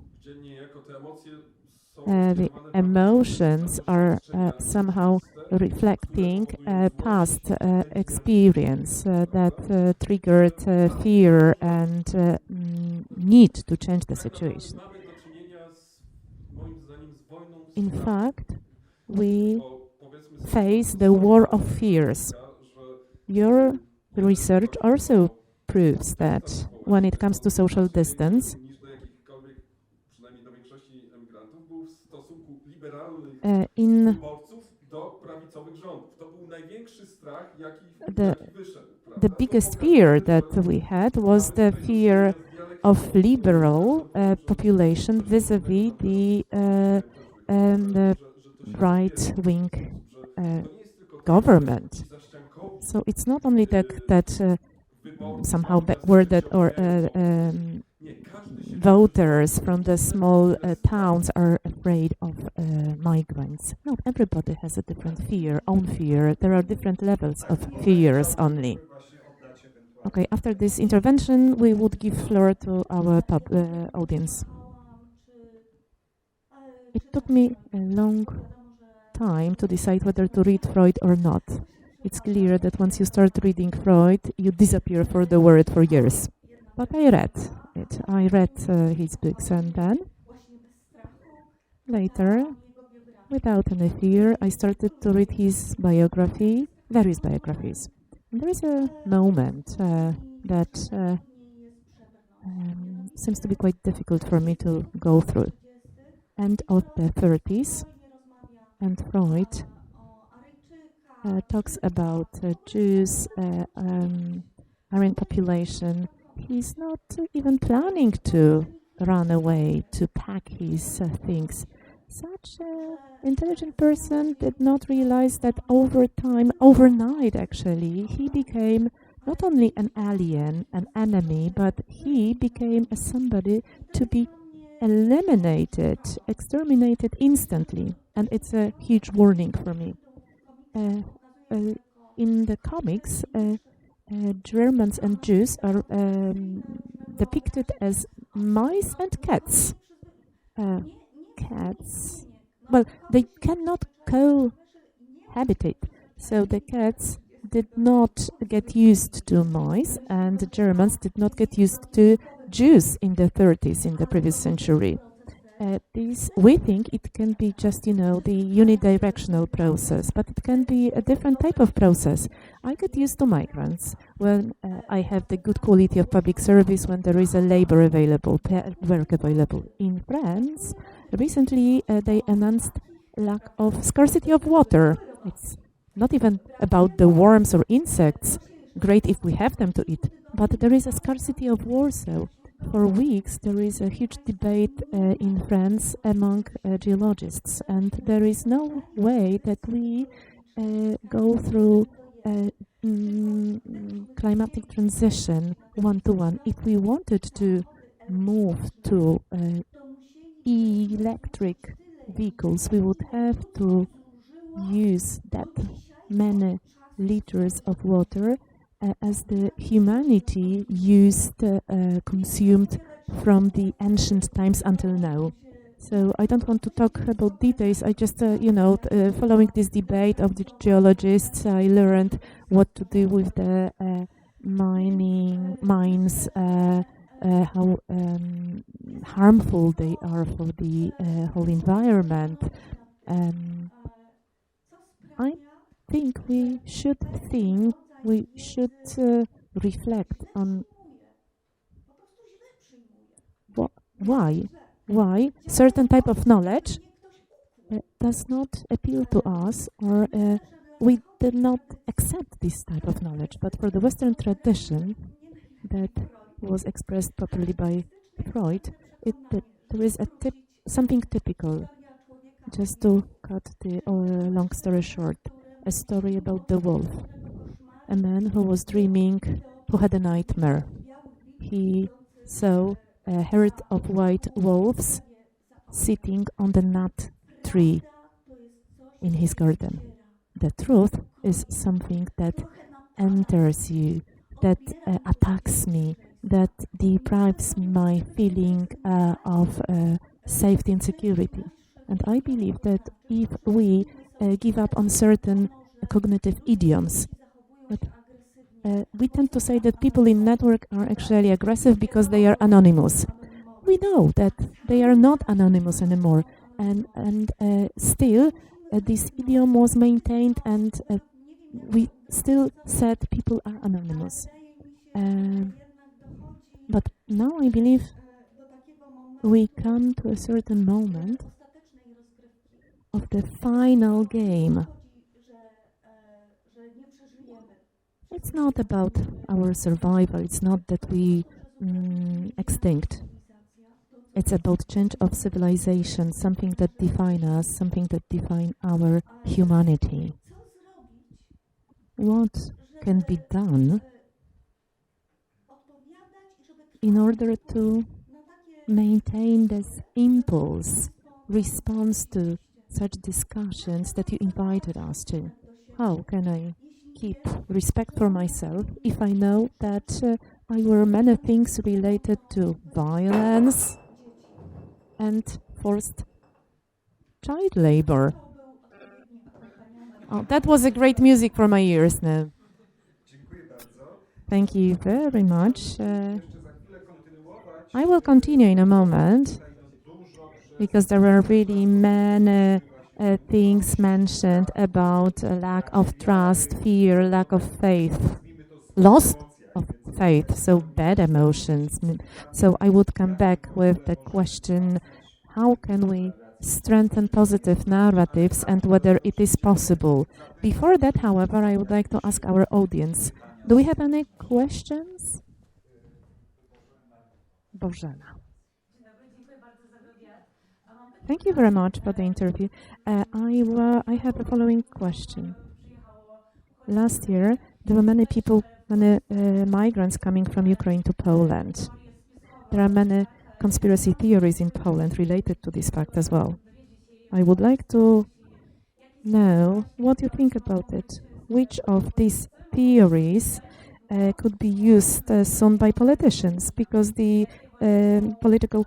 the emotions are somehow reflecting past experience that triggered fear and need to change the situation. In fact, we face the war of fears. Your research also proves that when it comes to social distance, the biggest fear that we had was the fear of liberal population vis-a-vis the right-wing government. So it's not only that somehow backwarded or voters from the small towns are afraid of migrants. Not everybody has a different own fear. There are different levels of fears only. Okay, after this intervention, we would give floor to our audience. It took me a long time to decide whether to read Freud or not. It's clear that once you start reading Freud, you disappear for the word for years. But I read it. I read his books, and then later, without any fear, I started to read his biography, various biographies. And there is a moment that seems to be quite difficult for me to go through. End of the 30s, and Freud talks about Jews, Aryan population. He's not even planning to run away, to pack his things. Such an intelligent person did not realize that over time, overnight actually, he became not only an alien, an enemy, but he became somebody to be eliminated, exterminated instantly. And it's a huge warning for me. In the comics, Germans and Jews are depicted as mice and cats. Cats, well, they cannot cohabitate. So the cats did not get used to mice, and the Germans did not get used to Jews in the 30s, in the previous century. We think it can be just, the unidirectional process, but it can be a different type of process. I get used to migrants when I have the good quality of public service, when there is a labor available, work available. In France, recently they announced lack of scarcity of water. It's not even about the worms or insects. Great if we have them to eat, but there is a scarcity of water. For weeks, there is a huge debate in France among geologists, and there is no way that we go through climatic transition one-to-one. If we wanted to move to electric vehicles, we would have to use that many liters of water as the humanity consumed from the ancient times until now. So I don't want to talk about details. I just, following this debate of the geologists, I learned what to do with the mines, how harmful they are for the whole environment. I think we should reflect on why certain type of knowledge does not appeal to us, or we did not accept this type of knowledge. But for the Western tradition that was expressed properly by Freud, there is something typical. Just to cut the long story short, a story about the wolf, a man who was dreaming, who had a nightmare. He saw a herd of white wolves sitting on the nut tree in his garden. The truth is something that enters you, that attacks me, that deprives my feeling of safety and security. And I believe that if we give up on certain cognitive idioms, we tend to say that people in network are actually aggressive because they are anonymous. We know that they are not anonymous anymore, and still this idiom was maintained, and we still said people are anonymous. But now I believe we come to a certain moment of the final game. It's not about our survival, it's not that we extinct. It's about change of civilization, something that defines us, something that defines our humanity. What can be done in order to maintain this impulse, response to such discussions that you invited us to? How can I keep respect for myself if I know that I wear many things related to violence and forced child labor? Oh, that was a great music for my ears now. Thank you very much. I will continue in a moment, because there were really many things mentioned about lack of trust, fear, lack of faith, loss of faith, so bad emotions. So I would come back with the question, how can we strengthen positive narratives and whether it is possible? Before that, however, I would like to ask our audience, do we have any questions? Bożena. Thank you very much for the interview. I have the following question. Last year, there were many migrants coming from Ukraine to Poland. There are many conspiracy theories in Poland related to this fact as well. I would like to know what you think about it. Which of these theories could be used soon by politicians? Because the political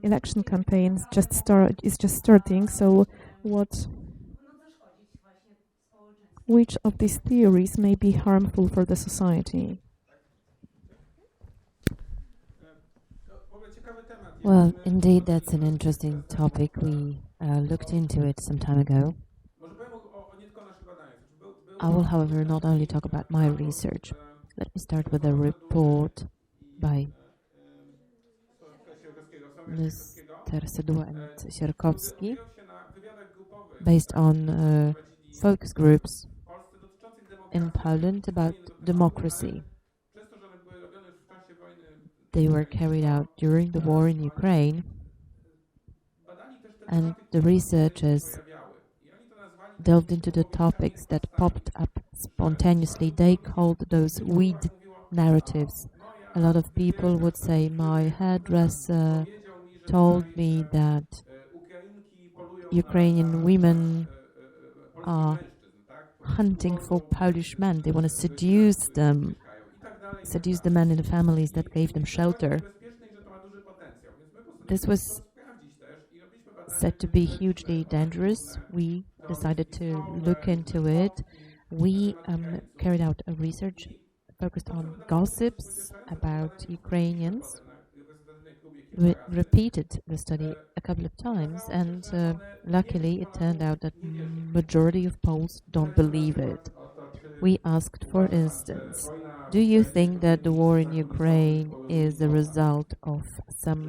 election campaign is just starting. So, which of these theories may be harmful for the society? Well, indeed, that's an interesting topic. We looked into it some time ago. I will, however, not only talk about my research. Let me start with a report by Mr. Sedła and Sierkowski, based on focus groups in Poland about democracy. They were carried out during the war in Ukraine, and the researchers delved into the topics that popped up spontaneously. They called those weed narratives. A lot of people would say my hairdresser told me that Ukrainian women are hunting for Polish men. They want to seduce them, seduce the men in the families that gave them shelter. This was said to be hugely dangerous. We decided to look into it. We carried out a research focused on gossips about Ukrainians. We repeated the study a couple of times, and luckily it turned out that majority of Poles don't believe it. We asked, for instance, do you think that the war in Ukraine is a result of some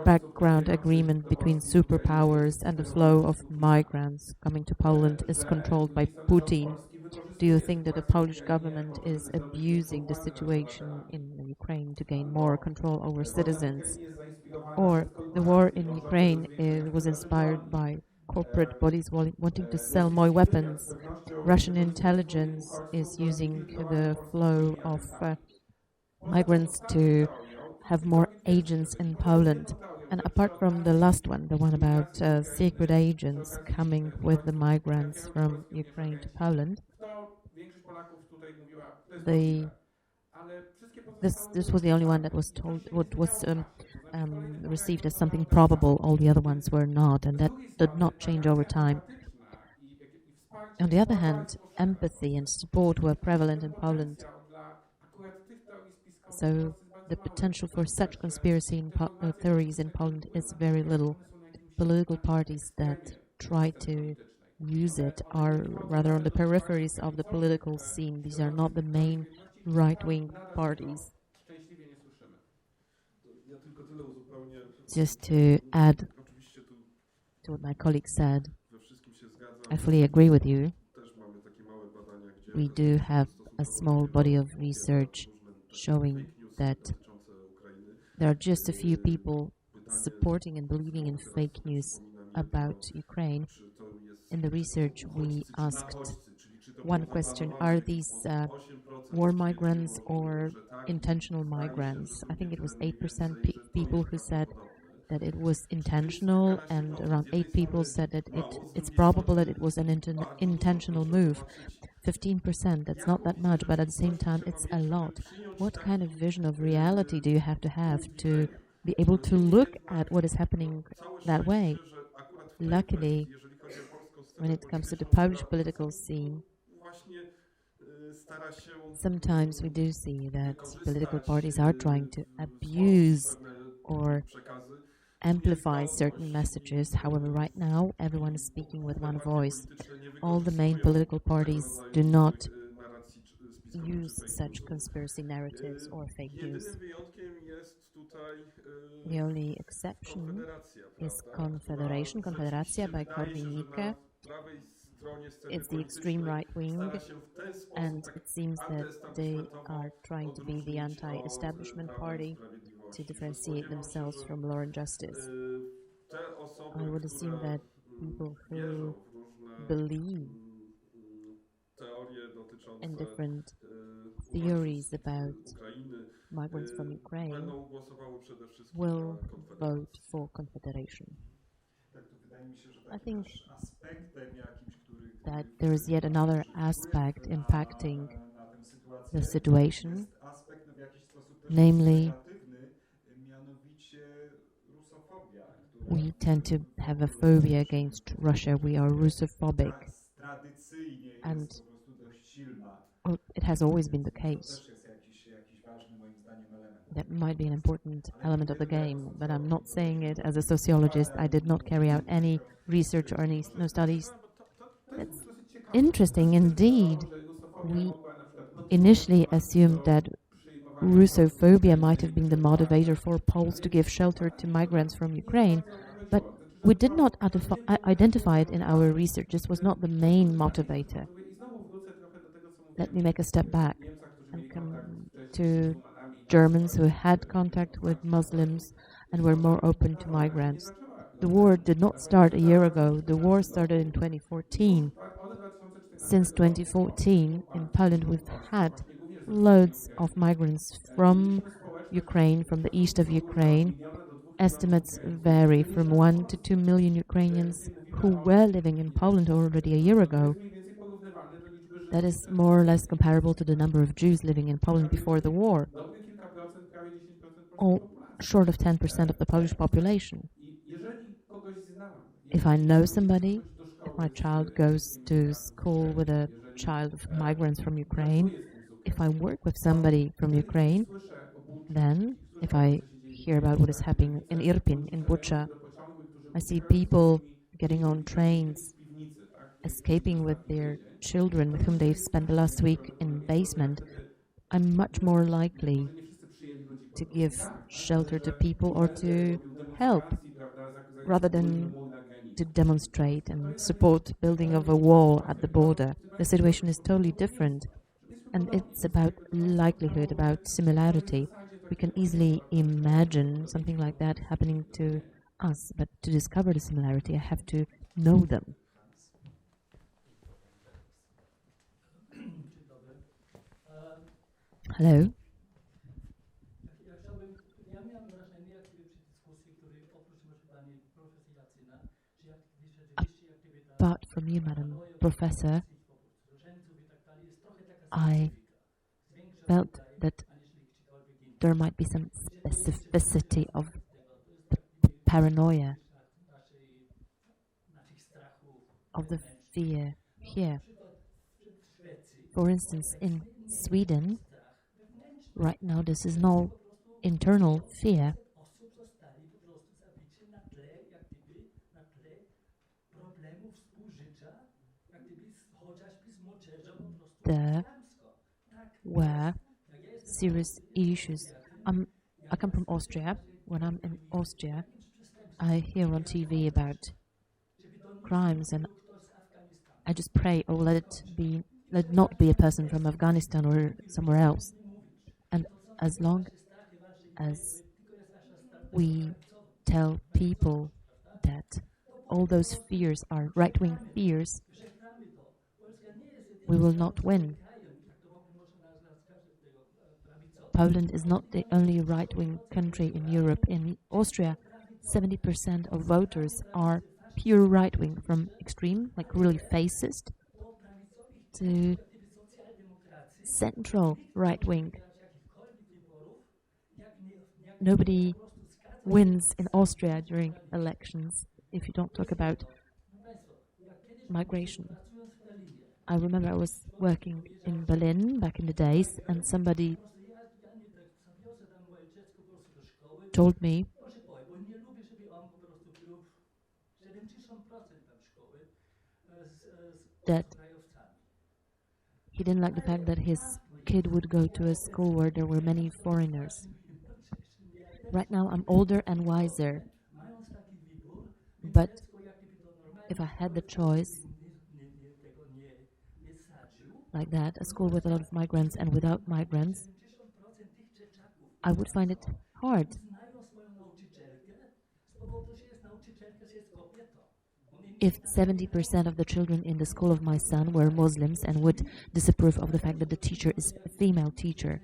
background agreement between superpowers and the flow of migrants coming to Poland is controlled by Putin? Do you think that the Polish government is abusing the situation in Ukraine to gain more control over citizens? Or the war in Ukraine was inspired by corporate bodies wanting to sell more weapons? Russian intelligence is using the flow of migrants to have more agents in Poland. And apart from the last one, the one about secret agents coming with the migrants from Ukraine to Poland, this was the only one that was told what was received as something probable. All the other ones were not, and that did not change over time. On the other hand, empathy and support were prevalent in Poland. So the potential for such conspiracy theories in Poland is very little. Political parties that try to use it are rather on the peripheries of the political scene. These are not the main right-wing parties. Just to add to what my colleague said, I fully agree with you. We do have a small body of research showing that there are just a few people supporting and believing in fake news about Ukraine. In the research, we asked one question: are these war migrants or intentional migrants? I think it was 8% people who said that it was intentional, and around 8 people said that it's probable that it was an intentional move. 15%, that's not that much, but at the same time, it's a lot. What kind of vision of reality do you have to be able to look at what is happening that way? Luckily, when it comes to the Polish political scene, sometimes we do see that political parties are trying to abuse or amplify certain messages. However, right now, everyone is speaking with one voice. All the main political parties do not use such conspiracy narratives or fake news. The only exception is Confederacja by Korwin-Mikke. It's the extreme right wing, and it seems that they are trying to be the anti-establishment party to differentiate themselves from law and justice. I would assume that people who believe in different theories about migrants from Ukraine will vote for Confederation. I think that there is yet another aspect impacting the situation, namely, we tend to have a phobia against Russia. We are Russophobic, and it has always been the case. That might be an important element of the game, but I'm not saying it as a sociologist. I did not carry out any research or no studies. That's interesting indeed. We initially assumed that Russophobia might have been the motivator for Poles to give shelter to migrants from Ukraine, but we did not identify it in our research. This was not the main motivator. Let me make a step back and come to Germans who had contact with Muslims and were more open to migrants. The war did not start a year ago. The war started in 2014. Since 2014, in Poland, we've had loads of migrants from Ukraine, from the east of Ukraine. Estimates vary from 1 to 2 million Ukrainians who were living in Poland already a year ago. That is more or less comparable to the number of Jews living in Poland before the war, or short of 10% of the Polish population. If I know somebody, if my child goes to school with a child of migrants from Ukraine, if I work with somebody from Ukraine, then if I hear about what is happening in Irpin, in Bucha, I see people getting on trains, escaping with their children with whom they've spent the last week in basement, I'm much more likely to give shelter to people or to help rather than to demonstrate and support building of a wall at the border. The situation is totally different, and it's about likelihood, about similarity. We can easily imagine something like that happening to us, but to discover the similarity, I have to know them. Hello. Apart from you, Madam Professor, I felt that there might be some specificity of the paranoia, of the fear here. For instance, in Sweden, right now this is no internal fear. There were serious issues. I come from Austria. When I'm in Austria, I hear on TV about crimes, and I just pray, oh, let it not be a person from Afghanistan or somewhere else. And as long as we tell people that all those fears are right-wing fears, we will not win. Poland is not the only right-wing country in Europe. In Austria, 70% of voters are pure right-wing, from extreme, like really fascist, to central right-wing. Nobody wins in Austria during elections if you don't talk about migration. I remember I was working in Berlin back in the days, and somebody told me that he didn't like the fact that his kid would go to a school where there were many foreigners. Right now I'm older and wiser, but if I had the choice like that, a school with a lot of migrants and without migrants, I would find it hard. If 70% of the children in the school of my son were Muslims and would disapprove of the fact that the teacher is a female teacher,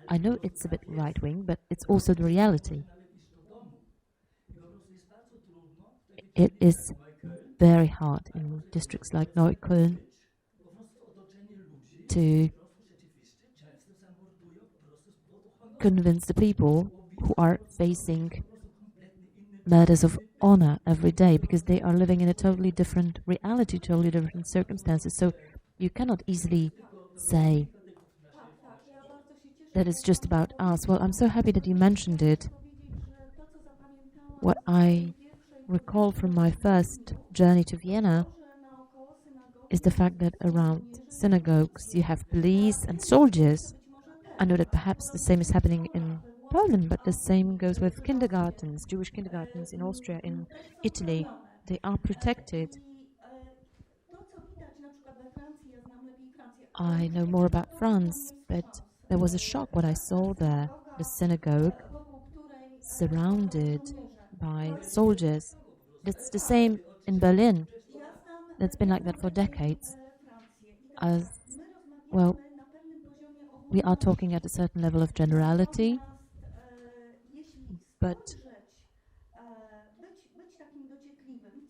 I know it's a bit right-wing, but it's also the reality. It is very hard in districts like Neukölln to convince the people who are facing murders of honor every day, because they are living in a totally different reality, totally different circumstances. So you cannot easily say that it's just about us. Well, I'm so happy that you mentioned it. What I recall from my first journey to Vienna is the fact that around synagogues you have police and soldiers. I know that perhaps the same is happening in Poland, but the same goes with kindergartens, Jewish kindergartens in Austria, in Italy. They are protected. I know more about France, but there was a shock what I saw there. The synagogue surrounded by soldiers. It's the same in Berlin. That's been like that for decades. Well, We are talking at a certain level of generality, but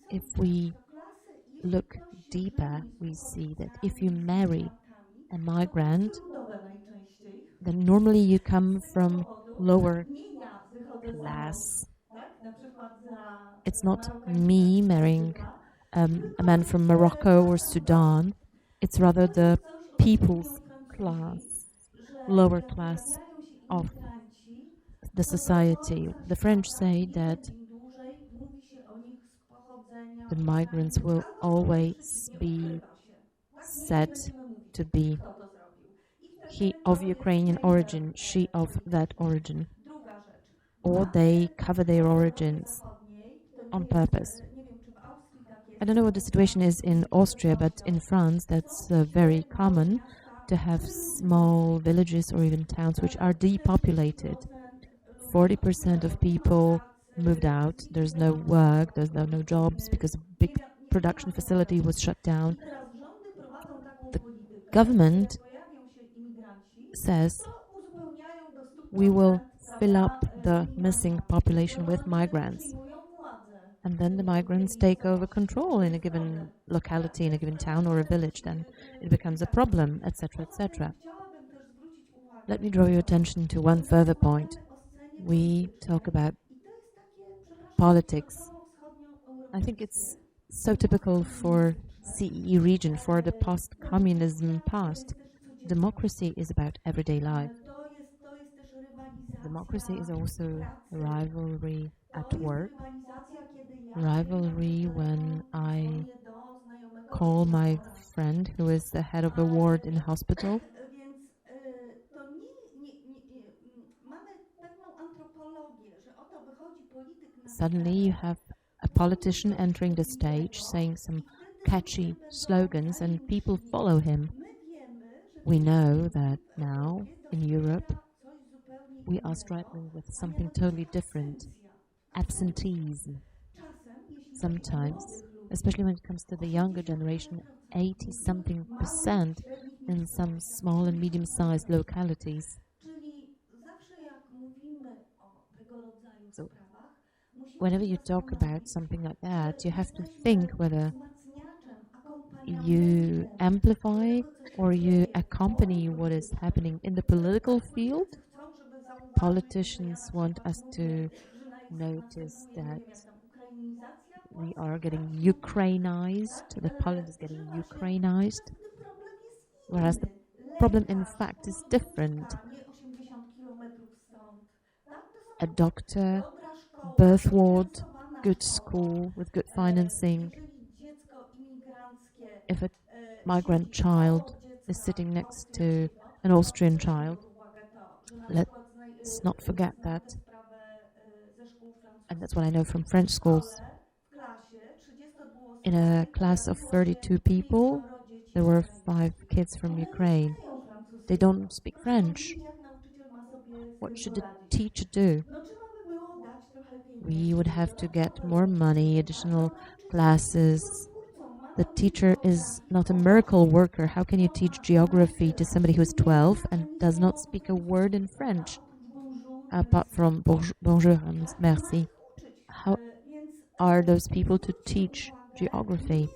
if we look deeper, we see that if you marry a migrant, then normally you come from lower class. It's not me marrying a man from Morocco or Sudan. It's rather the people's class, lower class of the society. The French say that the migrants will always be said to be he of Ukrainian origin, she of that origin, or they cover their origins on purpose. I don't know what the situation is in Austria, but in France that's very common to have small villages or even towns which are depopulated. 40% of people moved out. There's no work, there's no jobs because a big production facility was shut down. The government says we will fill up the missing population with migrants. And then the migrants take over control in a given locality, in a given town or a village. Then it becomes a problem, etc., etc. Let me draw your attention to one further point. We talk about politics. I think it's so typical for CEE region, for the post-communism past. Democracy is about everyday life. Democracy is also rivalry at work. Rivalry when I call my friend who is the head of a ward in a hospital. Suddenly you have a politician entering the stage saying some catchy slogans and people follow him. We know that now in Europe we are struggling with something totally different. Absenteeism. Sometimes, especially when it comes to the younger generation, 80-something% in some small and medium-sized localities. So, whenever you talk about something like that, you have to think whether you amplify or you accompany what is happening in the political field. Politicians want us to notice that we are getting Ukrainized, that Poland is getting Ukrainized, whereas the problem in fact is different. A doctor, birth ward, good school with good financing. If a migrant child is sitting next to an Austrian child, let's not forget that. And that's what I know from French schools. In a class of 32 people, there were 5 kids from Ukraine. They don't speak French. What should the teacher do? We would have to get more money, additional classes. The teacher is not a miracle worker. How can you teach geography to somebody who is 12 and does not speak a word in French? Apart from bonjour and merci. How are those people to teach geography?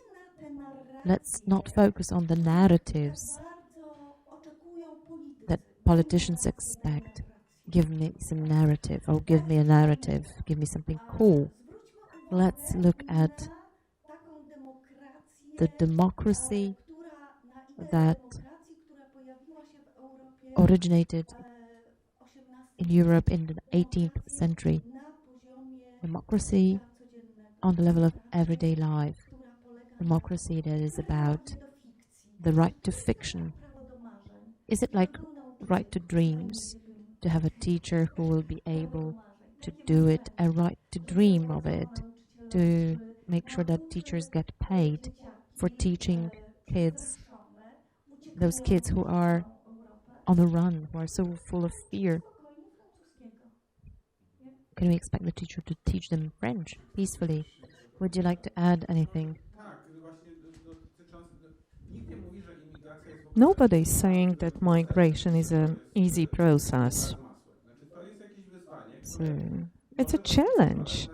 Let's not focus on the narratives that politicians expect. Give me some narrative, or give me a narrative, give me something cool. Let's look at the democracy that originated in Europe in the 18th century. Democracy on the level of everyday life. Democracy that is about the right to fiction. Is it like right to dreams? To have a teacher who will be able to do it, a right to dream of it, to make sure that teachers get paid for teaching kids, those kids who are on the run, who are so full of fear. Can we expect the teacher to teach them French peacefully? Would you like to add anything? Nobody is saying that migration is an easy process. So it's a challenge.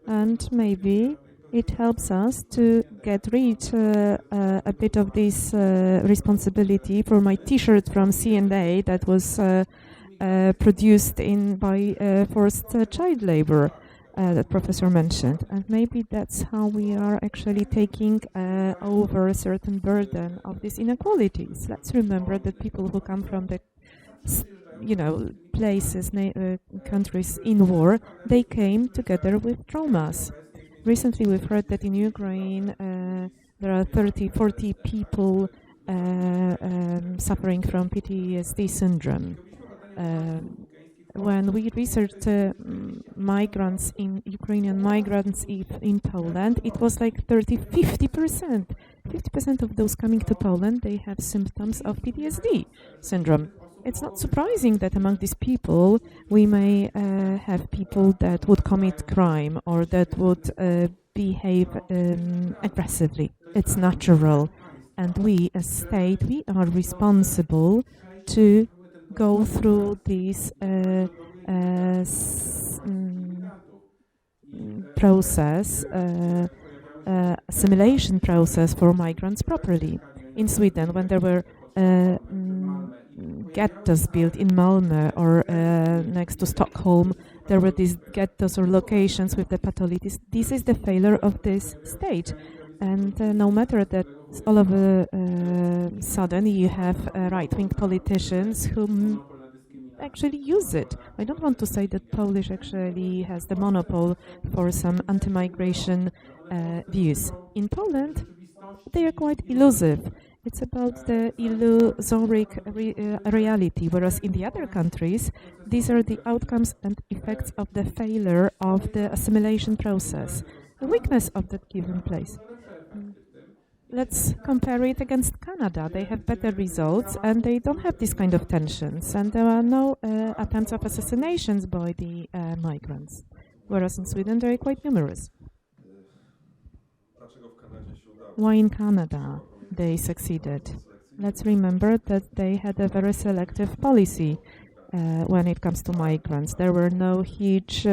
And maybe it helps us to get rid a bit of this responsibility for my T-shirt from C&A that was produced by forced child labor that Professor mentioned. And maybe that's how we are actually taking over a certain burden of these inequalities. Let's remember that people who come from the places, countries in war, they came together with traumas. Recently, we've heard that in Ukraine there are 30, 40 people suffering from PTSD syndrome. When we researched Ukrainian migrants in Poland, it was like 50%. 50% of those coming to Poland, they have symptoms of PTSD syndrome. It's not surprising that among these people, we may have people that would commit crime or that would behave aggressively. It's natural. And we, as state, we are responsible to go through this process, assimilation process for migrants properly. In Sweden, when there were ghettos built in Malmö or next to Stockholm, there were these ghettos or locations with the pathologies. This is the failure of this state. And no matter that all of a sudden you have right-wing politicians who actually use it. I don't want to say that Polish actually has the monopole for some anti-migration views. In Poland, they are quite elusive. It's about the illusoric reality, whereas in the other countries, these are the outcomes and effects of the failure of the assimilation process, the weakness of that given place. Let's compare it against Canada. They have better results and they don't have this kind of tensions, and there are no attempts of assassinations by the migrants, whereas in Sweden they are quite numerous. Why in Canada they succeeded? Let's remember that they had a very selective policy when it comes to migrants. There were no huge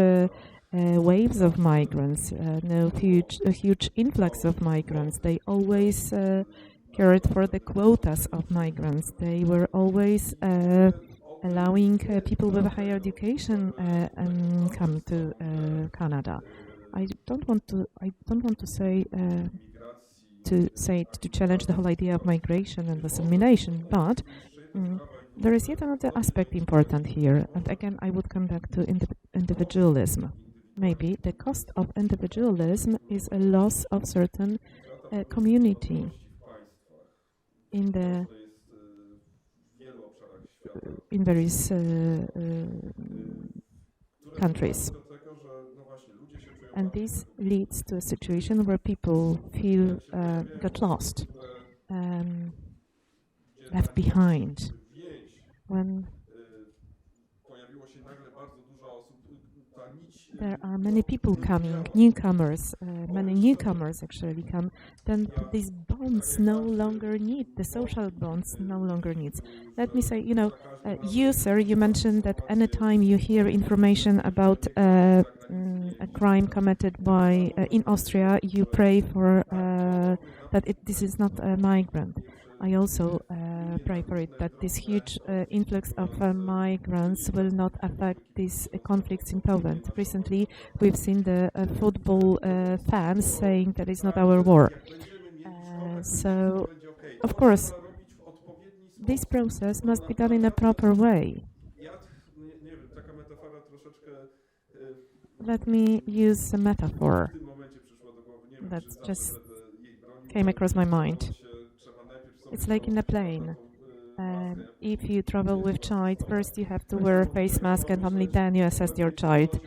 waves of migrants, no huge influx of migrants. They always cared for the quotas of migrants. They were always allowing people with a higher education come to Canada. I don't want to say to challenge the whole idea of migration and assimilation, but there is yet another aspect important here. And again, I would come back to individualism. Maybe the cost of individualism is a loss of certain community in various countries. And this leads to a situation where people feel got lost, left behind. When there are many people coming, newcomers, many newcomers actually come, then these bonds no longer need, the social bonds no longer needs. Let me say, you, sir, you mentioned that anytime you hear information about a crime committed by, in Austria, you pray for that this is not a migrant. I also pray for it, that this huge influx of migrants will not affect these conflicts in Poland. Recently, we've seen the football fans saying that it's not our war. So, of course, this process must be done in a proper way. Let me use a metaphor that just came across my mind. It's like in a plane. If you travel with child, first you have to wear a face mask and only then you assess your child.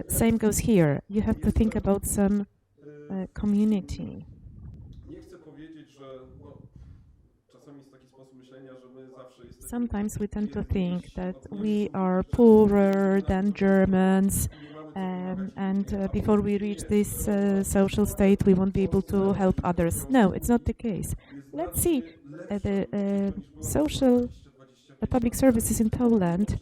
Same goes here. You have to think about some community. Sometimes we tend to think that we are poorer than Germans, before we reach this social state, we won't be able to help others. No, it's not the case. Let's see, the public services in Poland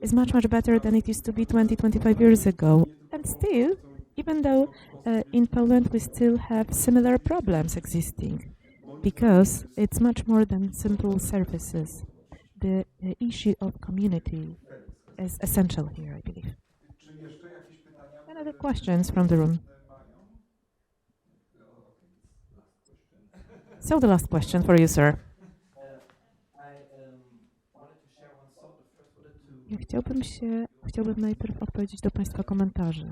is much, much better than it used to be 20, 25 years ago. And still, even though in Poland we still have similar problems existing, because it's much more than simple services. The issue of community is essential here, I believe. Any other questions from the room? So the last question for you, sir. Ja chciałbym najpierw odpowiedzieć do Państwa komentarzy.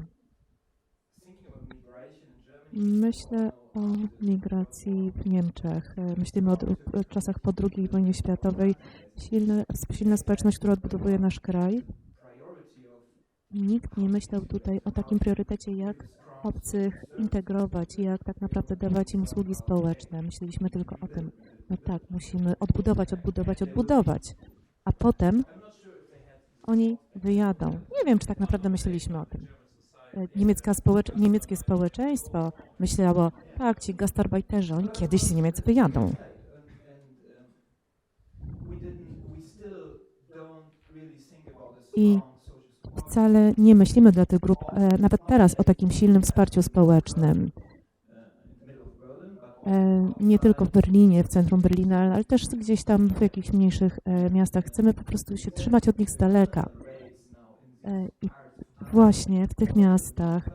Myślę o migracji w Niemczech. Myślimy o czasach po II wojnie światowej. Silna społeczność, która odbudowuje nasz kraj. Nikt nie myślał tutaj o takim priorytecie, jak obcych integrować, jak tak naprawdę dawać im usługi społeczne. Myśleliśmy tylko o tym, no tak, musimy odbudować, a potem oni wyjadą. Nie wiem, czy tak naprawdę myśleliśmy o tym. Niemieckie społeczeństwo myślało, tak, ci gastarbajterzy, oni kiedyś z Niemiec wyjadą. I wcale nie myślimy dla tych grup, nawet teraz, o takim silnym wsparciu społecznym. Nie tylko w Berlinie, w centrum Berlina, ale też gdzieś tam w jakichś mniejszych miastach. Chcemy po prostu się trzymać od nich z daleka. I właśnie w tych miastach,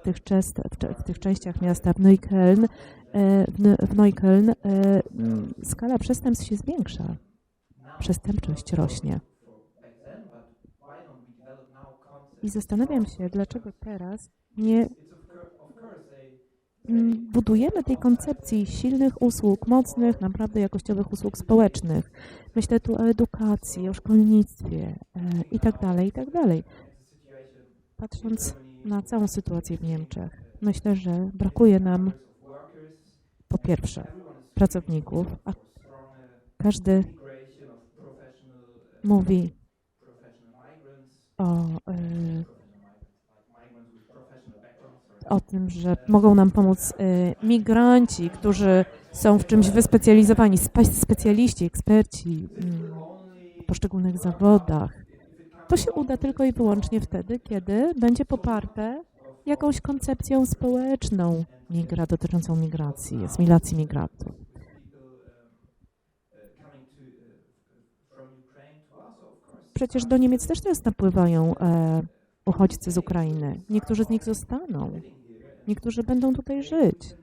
w tych częściach miasta, w Neukölln, skala przestępstw się zwiększa. Przestępczość rośnie. I zastanawiam się, dlaczego teraz nie budujemy tej koncepcji silnych usług, mocnych, naprawdę jakościowych usług społecznych. Myślę tu o edukacji, o szkolnictwie i tak dalej. Patrząc na całą sytuację w Niemczech, myślę, że brakuje nam po pierwsze pracowników, a każdy mówi o tym, że mogą nam pomóc migranci, którzy są w czymś wyspecjalizowani, specjaliści, eksperci w poszczególnych zawodach. To się uda tylko i wyłącznie wtedy, kiedy będzie poparte jakąś koncepcją społeczną dotyczącą migracji, asymilacji migrantów. Przecież do Niemiec też teraz napływają uchodźcy z Ukrainy. Niektórzy z nich zostaną. Niektórzy będą tutaj żyć.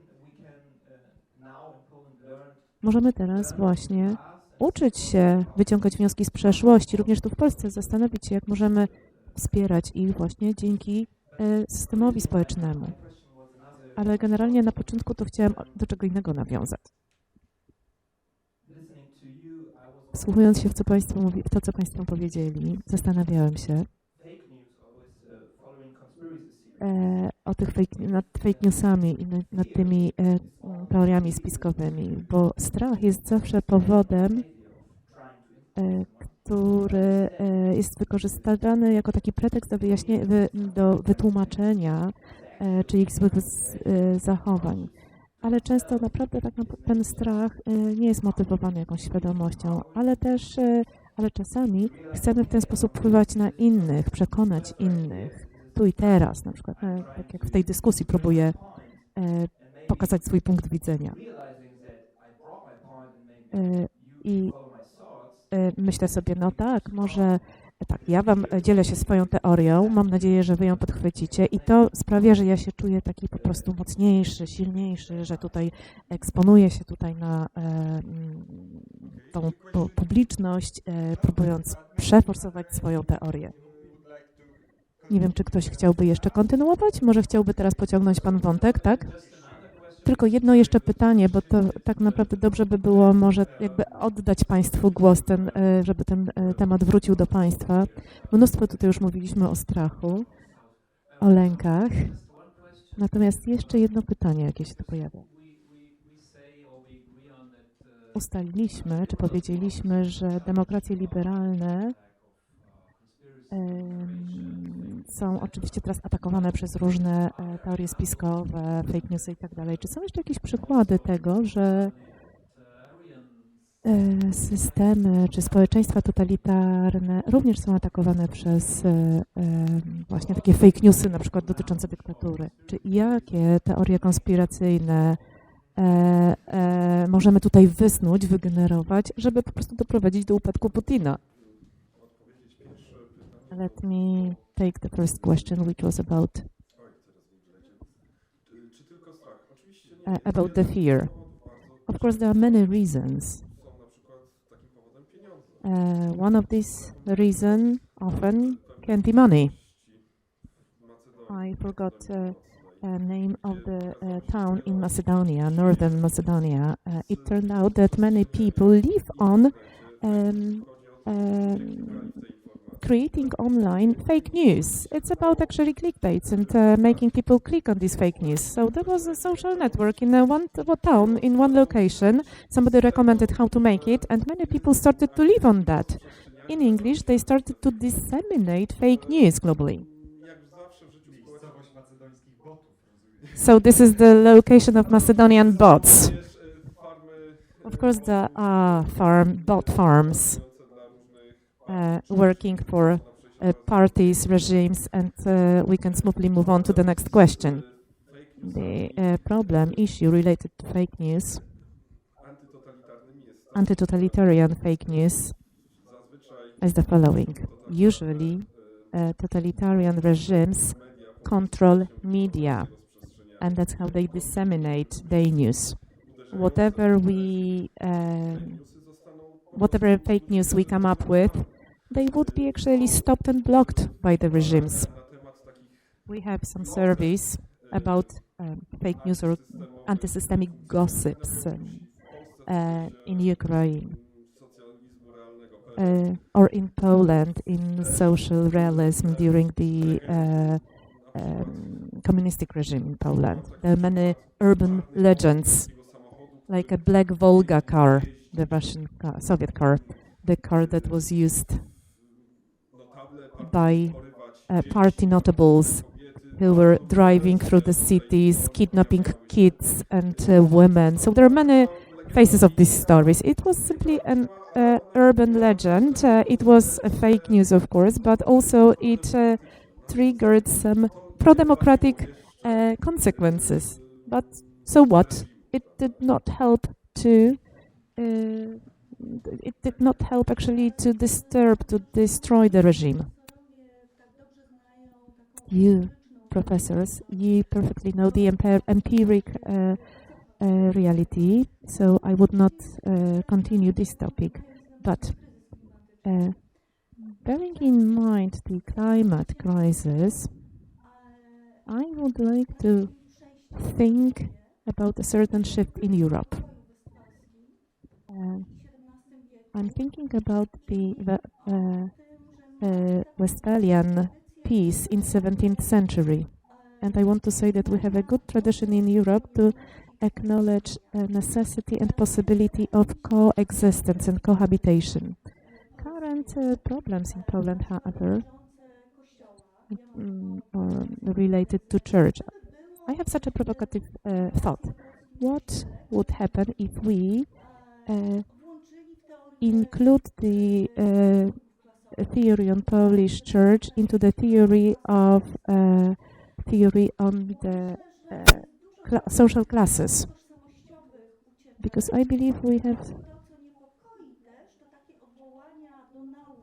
Możemy teraz właśnie uczyć się, wyciągać wnioski z przeszłości, również tu w Polsce zastanowić się, jak możemy wspierać ich właśnie dzięki systemowi społecznemu. Ale generalnie na początku to chciałem do czego innego nawiązać. Wsłuchując się w to, co Państwo powiedzieli, zastanawiałem się nad fake newsami i nad tymi teoriami spiskowymi, bo strach jest zawsze powodem, który jest wykorzystywany jako taki pretekst do wytłumaczenia czyichś złych zachowań. Ale często naprawdę ten strach nie jest motywowany jakąś świadomością, ale czasami chcemy w ten sposób wpływać na innych, przekonać innych, tu i teraz, na przykład, tak jak w tej dyskusji próbuję pokazać swój punkt widzenia. I myślę sobie, no tak, może tak, ja wam dzielę się swoją teorią, mam nadzieję, że wy ją podchwycicie i to sprawia, że ja się czuję taki po prostu mocniejszy, silniejszy, że tutaj eksponuję się tutaj na tą publiczność, próbując przeforsować swoją teorię. Nie wiem, czy ktoś chciałby jeszcze kontynuować? Może chciałby teraz pociągnąć pan wątek, tak? Tylko jedno jeszcze pytanie, bo to tak naprawdę dobrze by było może jakby oddać Państwu głos, żeby ten temat wrócił do Państwa. Mnóstwo tutaj już mówiliśmy o strachu, o lękach. Natomiast jeszcze jedno pytanie, jakie się tu pojawia. Ustaliliśmy, czy powiedzieliśmy, że demokracje liberalne są oczywiście teraz atakowane przez różne teorie spiskowe, fake newsy i tak dalej. Czy są jeszcze jakieś przykłady tego, że systemy czy społeczeństwa totalitarne również są atakowane przez właśnie takie fake newsy, na przykład dotyczące dyktatury? Czy jakie teorie konspiracyjne możemy tutaj wysnuć, wygenerować, żeby po prostu doprowadzić do upadku Putina? Let me take the first question, which was about the fear. Of course, there are many reasons. One of these reasons often can be money. I forgot name of the town in Macedonia, northern Macedonia. It turned out that many people live on creating online fake news. It's about actually clickbaits and making people click on this fake news. So there was a social network in one town, in one location. Somebody recommended how to make it, and many people started to live on that. In English, they started to disseminate fake news globally. So this is the location of Macedonian bots. Of course, there are bot farms working for parties, regimes, and we can smoothly move on to the next question. The issue related to fake news, anti-totalitarian fake news, is the following. Usually, totalitarian regimes control media, and that's how they disseminate their news. Whatever fake news we come up with, they would be actually stopped and blocked by the regimes. We have some surveys about fake news or anti-systemic gossips in Ukraine or in Poland in social realism during the communistic regime in Poland. There are many urban legends, like a black Volga car, the Russian car, Soviet car, the car that was used by party notables who were driving through the cities, kidnapping kids and women. So there are many faces of these stories. It was simply an urban legend. It was a fake news, of course, but also it triggered some pro-democratic consequences. But so what? It did not help actually to destroy the regime. You professors, you perfectly know the empiric reality, so I would not continue this topic. But bearing in mind the climate crisis, I would like to think about a certain shift in Europe. I'm thinking about the Westphalian peace in 17th century, and I want to say that we have a good tradition in Europe to acknowledge necessity and possibility of coexistence and cohabitation. Current problems in Poland, however, are related to church. I have such a provocative thought. What would happen if we include the theory on Polish church into the theory on the social classes? Because I believe we have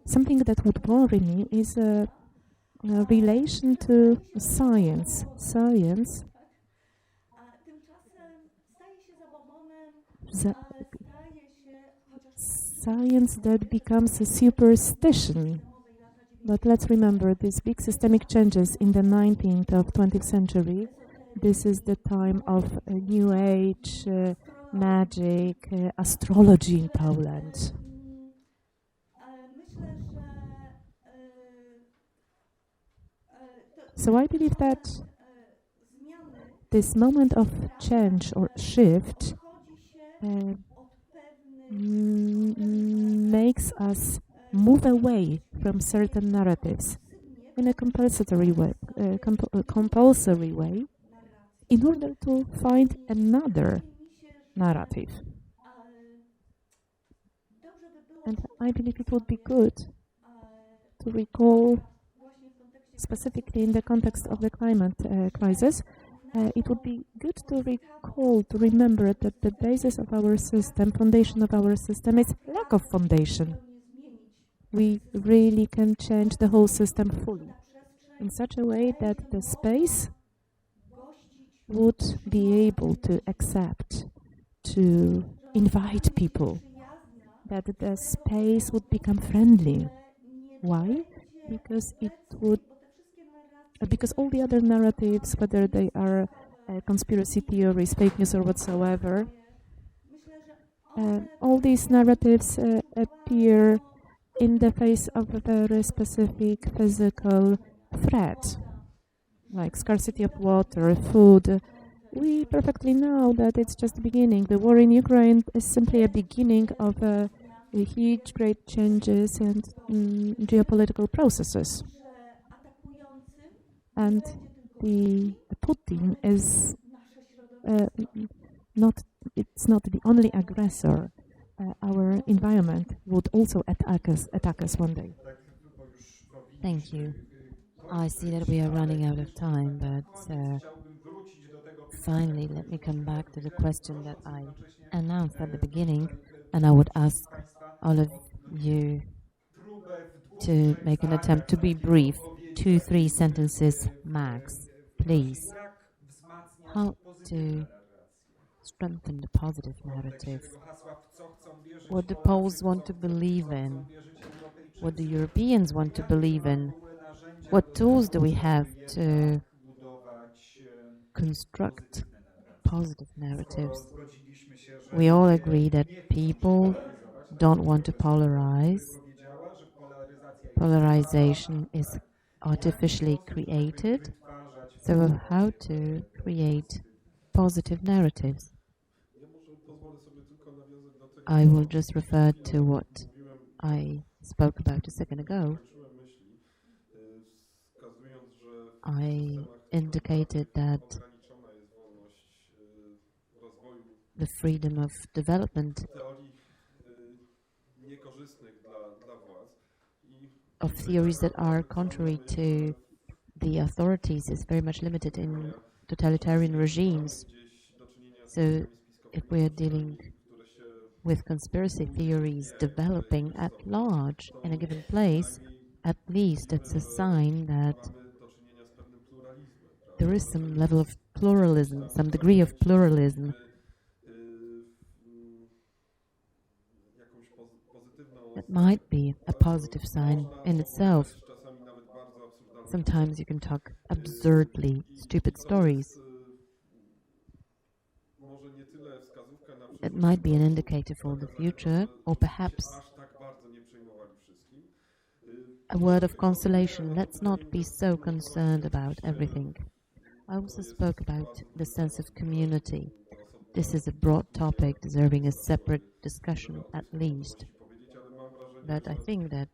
something that would worry me is a relation to science. Science that becomes a superstition. But let's remember these big systemic changes in the 19th of 20th century. This is the time of New Age, magic, astrology in Poland. So I believe that this moment of change or shift makes us move away from certain narratives in a compulsory way in order to find another narrative. And I believe it would be good to recall, specifically in the context of the climate crisis, it would be good to recall, to remember that the basis of our system, foundation of our system, is lack of foundation. We really can change the whole system fully in such a way that the space would be able to accept, to invite people, that the space would become friendly. Why? Because because all the other narratives, whether they are conspiracy theories, fake news, or whatsoever, all these narratives appear in the face of a very specific physical threat, like scarcity of water, food. We perfectly know that it's just the beginning. The war in Ukraine is simply a beginning of huge, great changes and geopolitical processes. And the Putin is it's not the only aggressor. Our environment would also attack us one day. Thank you. I see that we are running out of time, but finally, let me come back to the question that I announced at the beginning, and I would ask all of you to make an attempt to be brief, 2-3 sentences max, please. How to strengthen the positive narrative? What the Poles want to believe in? What the Europeans want to believe in? What tools do we have to construct positive narratives? We all agree that people don't want to polarize. Polarization is artificially created. So how to create positive narratives? I will just refer to what I spoke about a second ago. I indicated that the freedom of development of theories that are contrary to the authorities is very much limited in totalitarian regimes. So if we are dealing with conspiracy theories developing at large in a given place, at least it's a sign that there is some level of pluralism, some degree of pluralism. That might be a positive sign in itself. Sometimes you can talk absurdly stupid stories. It might be an indicator for the future, or perhaps a word of consolation. Let's not be so concerned about everything. I also spoke about the sense of community. This is a broad topic deserving a separate discussion at least. But I think that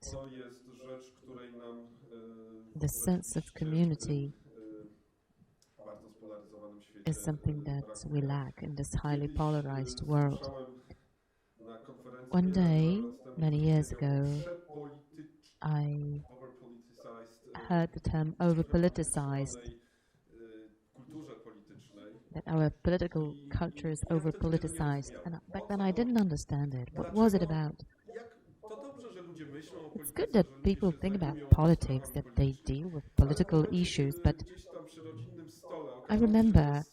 the sense of community is something that we lack in this highly polarized world. One day, many years ago, I heard the term over-politicized, that our political culture is over-politicized. And back then I didn't understand it. What was it about? It's good that people think about politics, that they deal with political issues, but I remember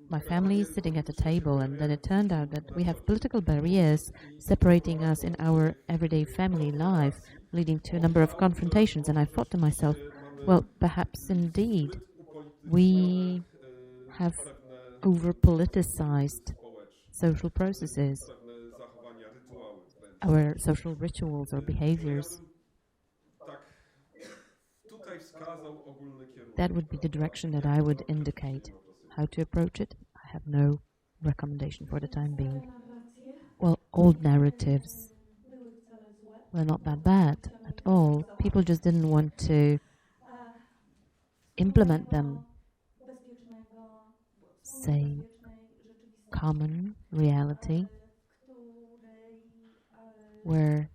my family sitting at a table, and then it turned out that we have political barriers separating us in our everyday family life, leading to a number of confrontations. And I thought to myself, well, perhaps indeed we have over-politicized social processes, our social rituals or behaviors. That would be the direction that I would indicate. How to approach it, I have no recommendation for the time being. Well, old narratives were not that bad at all. People just didn't want to implement them. Say, common reality where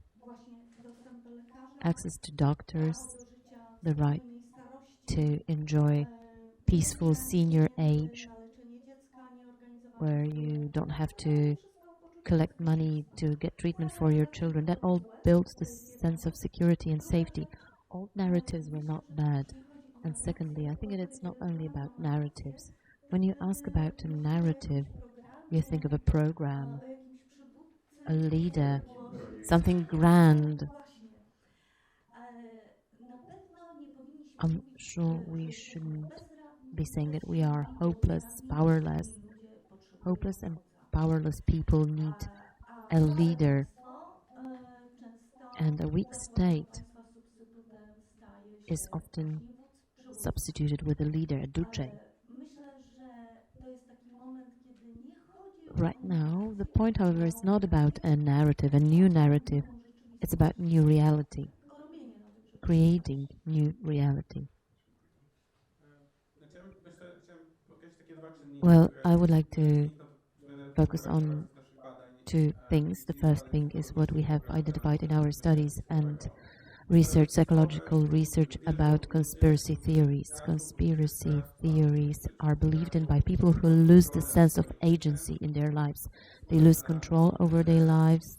access to doctors, the right to enjoy peaceful senior age, where you don't have to collect money to get treatment for your children. That all builds the sense of security and safety. Old narratives were not bad. And secondly, I think that it's not only about narratives. When you ask about a narrative, you think of a program, a leader, something grand. I'm sure we shouldn't be saying that we are hopeless, powerless. Hopeless and powerless people need a leader, and a weak state is often substituted with a leader, a duce. Right now, the point, however, is not about a narrative, a new narrative. It's about new reality, creating new reality. Well, I would like to focus on two things. The first thing is what we have identified in our studies and research, psychological research about conspiracy theories. Conspiracy theories are believed in by people who lose the sense of agency in their lives. They lose control over their lives.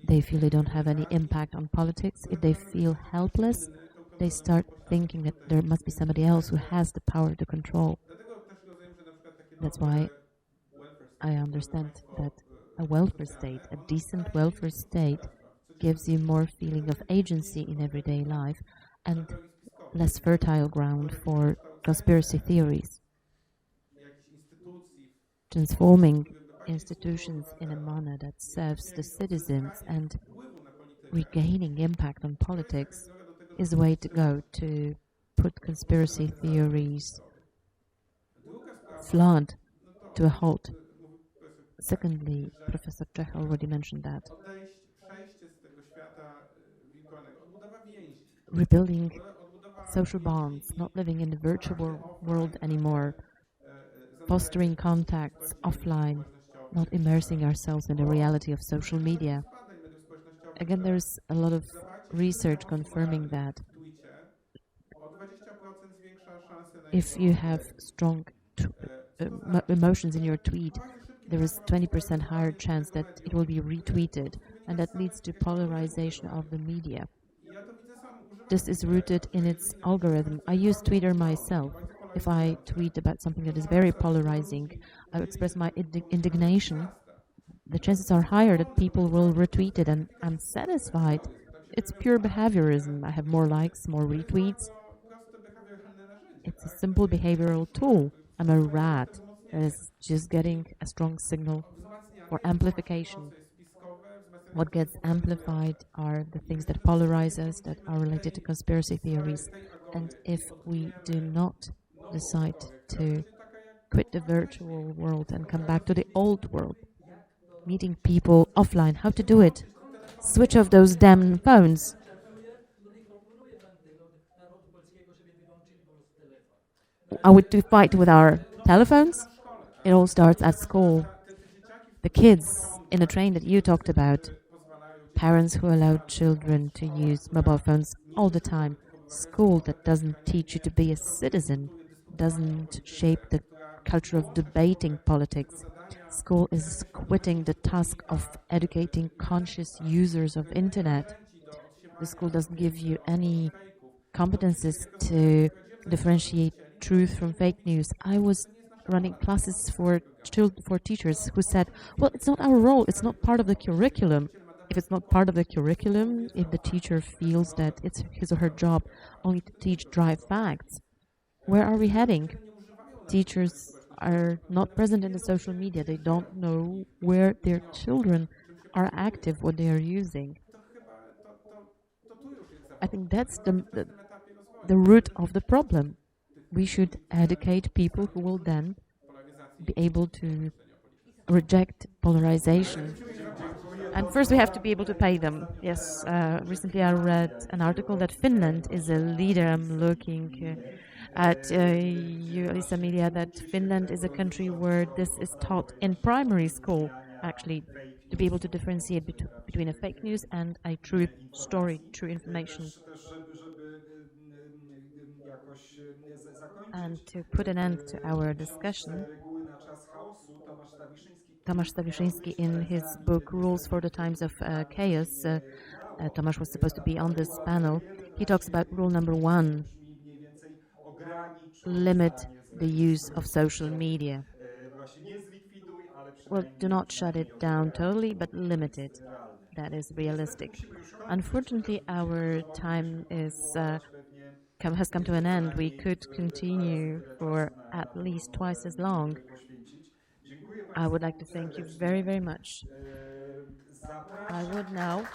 They feel they don't have any impact on politics. If they feel helpless, they start thinking that there must be somebody else who has the power to control. That's why I understand that a welfare state, a decent welfare state, gives you more feeling of agency in everyday life and less fertile ground for conspiracy theories. Transforming institutions in a manner that serves the citizens and regaining impact on politics is the way to go to put conspiracy theories flood to a halt. Secondly, Professor Czech already mentioned that. Rebuilding social bonds, not living in the virtual world anymore, fostering contacts offline, not immersing ourselves in the reality of social media. Again, there's a lot of research confirming that if you have strong emotions in your tweet, there is 20% higher chance that it will be retweeted, and that leads to polarization of the media. This is rooted in its algorithm. I use Twitter myself. If I tweet about something that is very polarizing, I express my indignation, the chances are higher that people will retweet it, and I'm satisfied. It's pure behaviorism. I have more likes, more retweets. It's a simple behavioral tool. I'm a rat that is just getting a strong signal for amplification. What gets amplified are the things that polarize us, that are related to conspiracy theories. And if we do not decide to quit the virtual world and come back to the old world, meeting people offline, how to do it? Switch off those damn phones. Are we to fight with our telephones? It all starts at school. The kids in the train that you talked about, parents who allow children to use mobile phones all the time, school that doesn't teach you to be a citizen, doesn't shape the culture of debating politics. School is quitting the task of educating conscious users of internet. The school doesn't give you any competences to differentiate truth from fake news. I was running classes for teachers who said, well, it's not our role, it's not part of the curriculum. If it's not part of the curriculum, if the teacher feels that it's his or her job only to teach dry facts, where are we heading? Teachers are not present in the social media. They don't know where their children are active, what they are using. I think that's the root of the problem. We should educate people who will then be able to reject polarization. And first we have to be able to pay them. Yes, recently I read an article that Finland is a leader. I'm looking at Elisa Media that Finland is a country where this is taught in primary school, actually, to be able to differentiate between a fake news and a true story, true information. And to put an end to our discussion, Tomasz Stawiszyński, in his book Rules for the Times of Chaos, Tomasz was supposed to be on this panel, he talks about rule number 1, limit the use of social media. Well, do not shut it down totally, but limit it. That is realistic. Unfortunately, our time has come to an end. We could continue for at least twice as long. I would like to thank you very, very much. I would now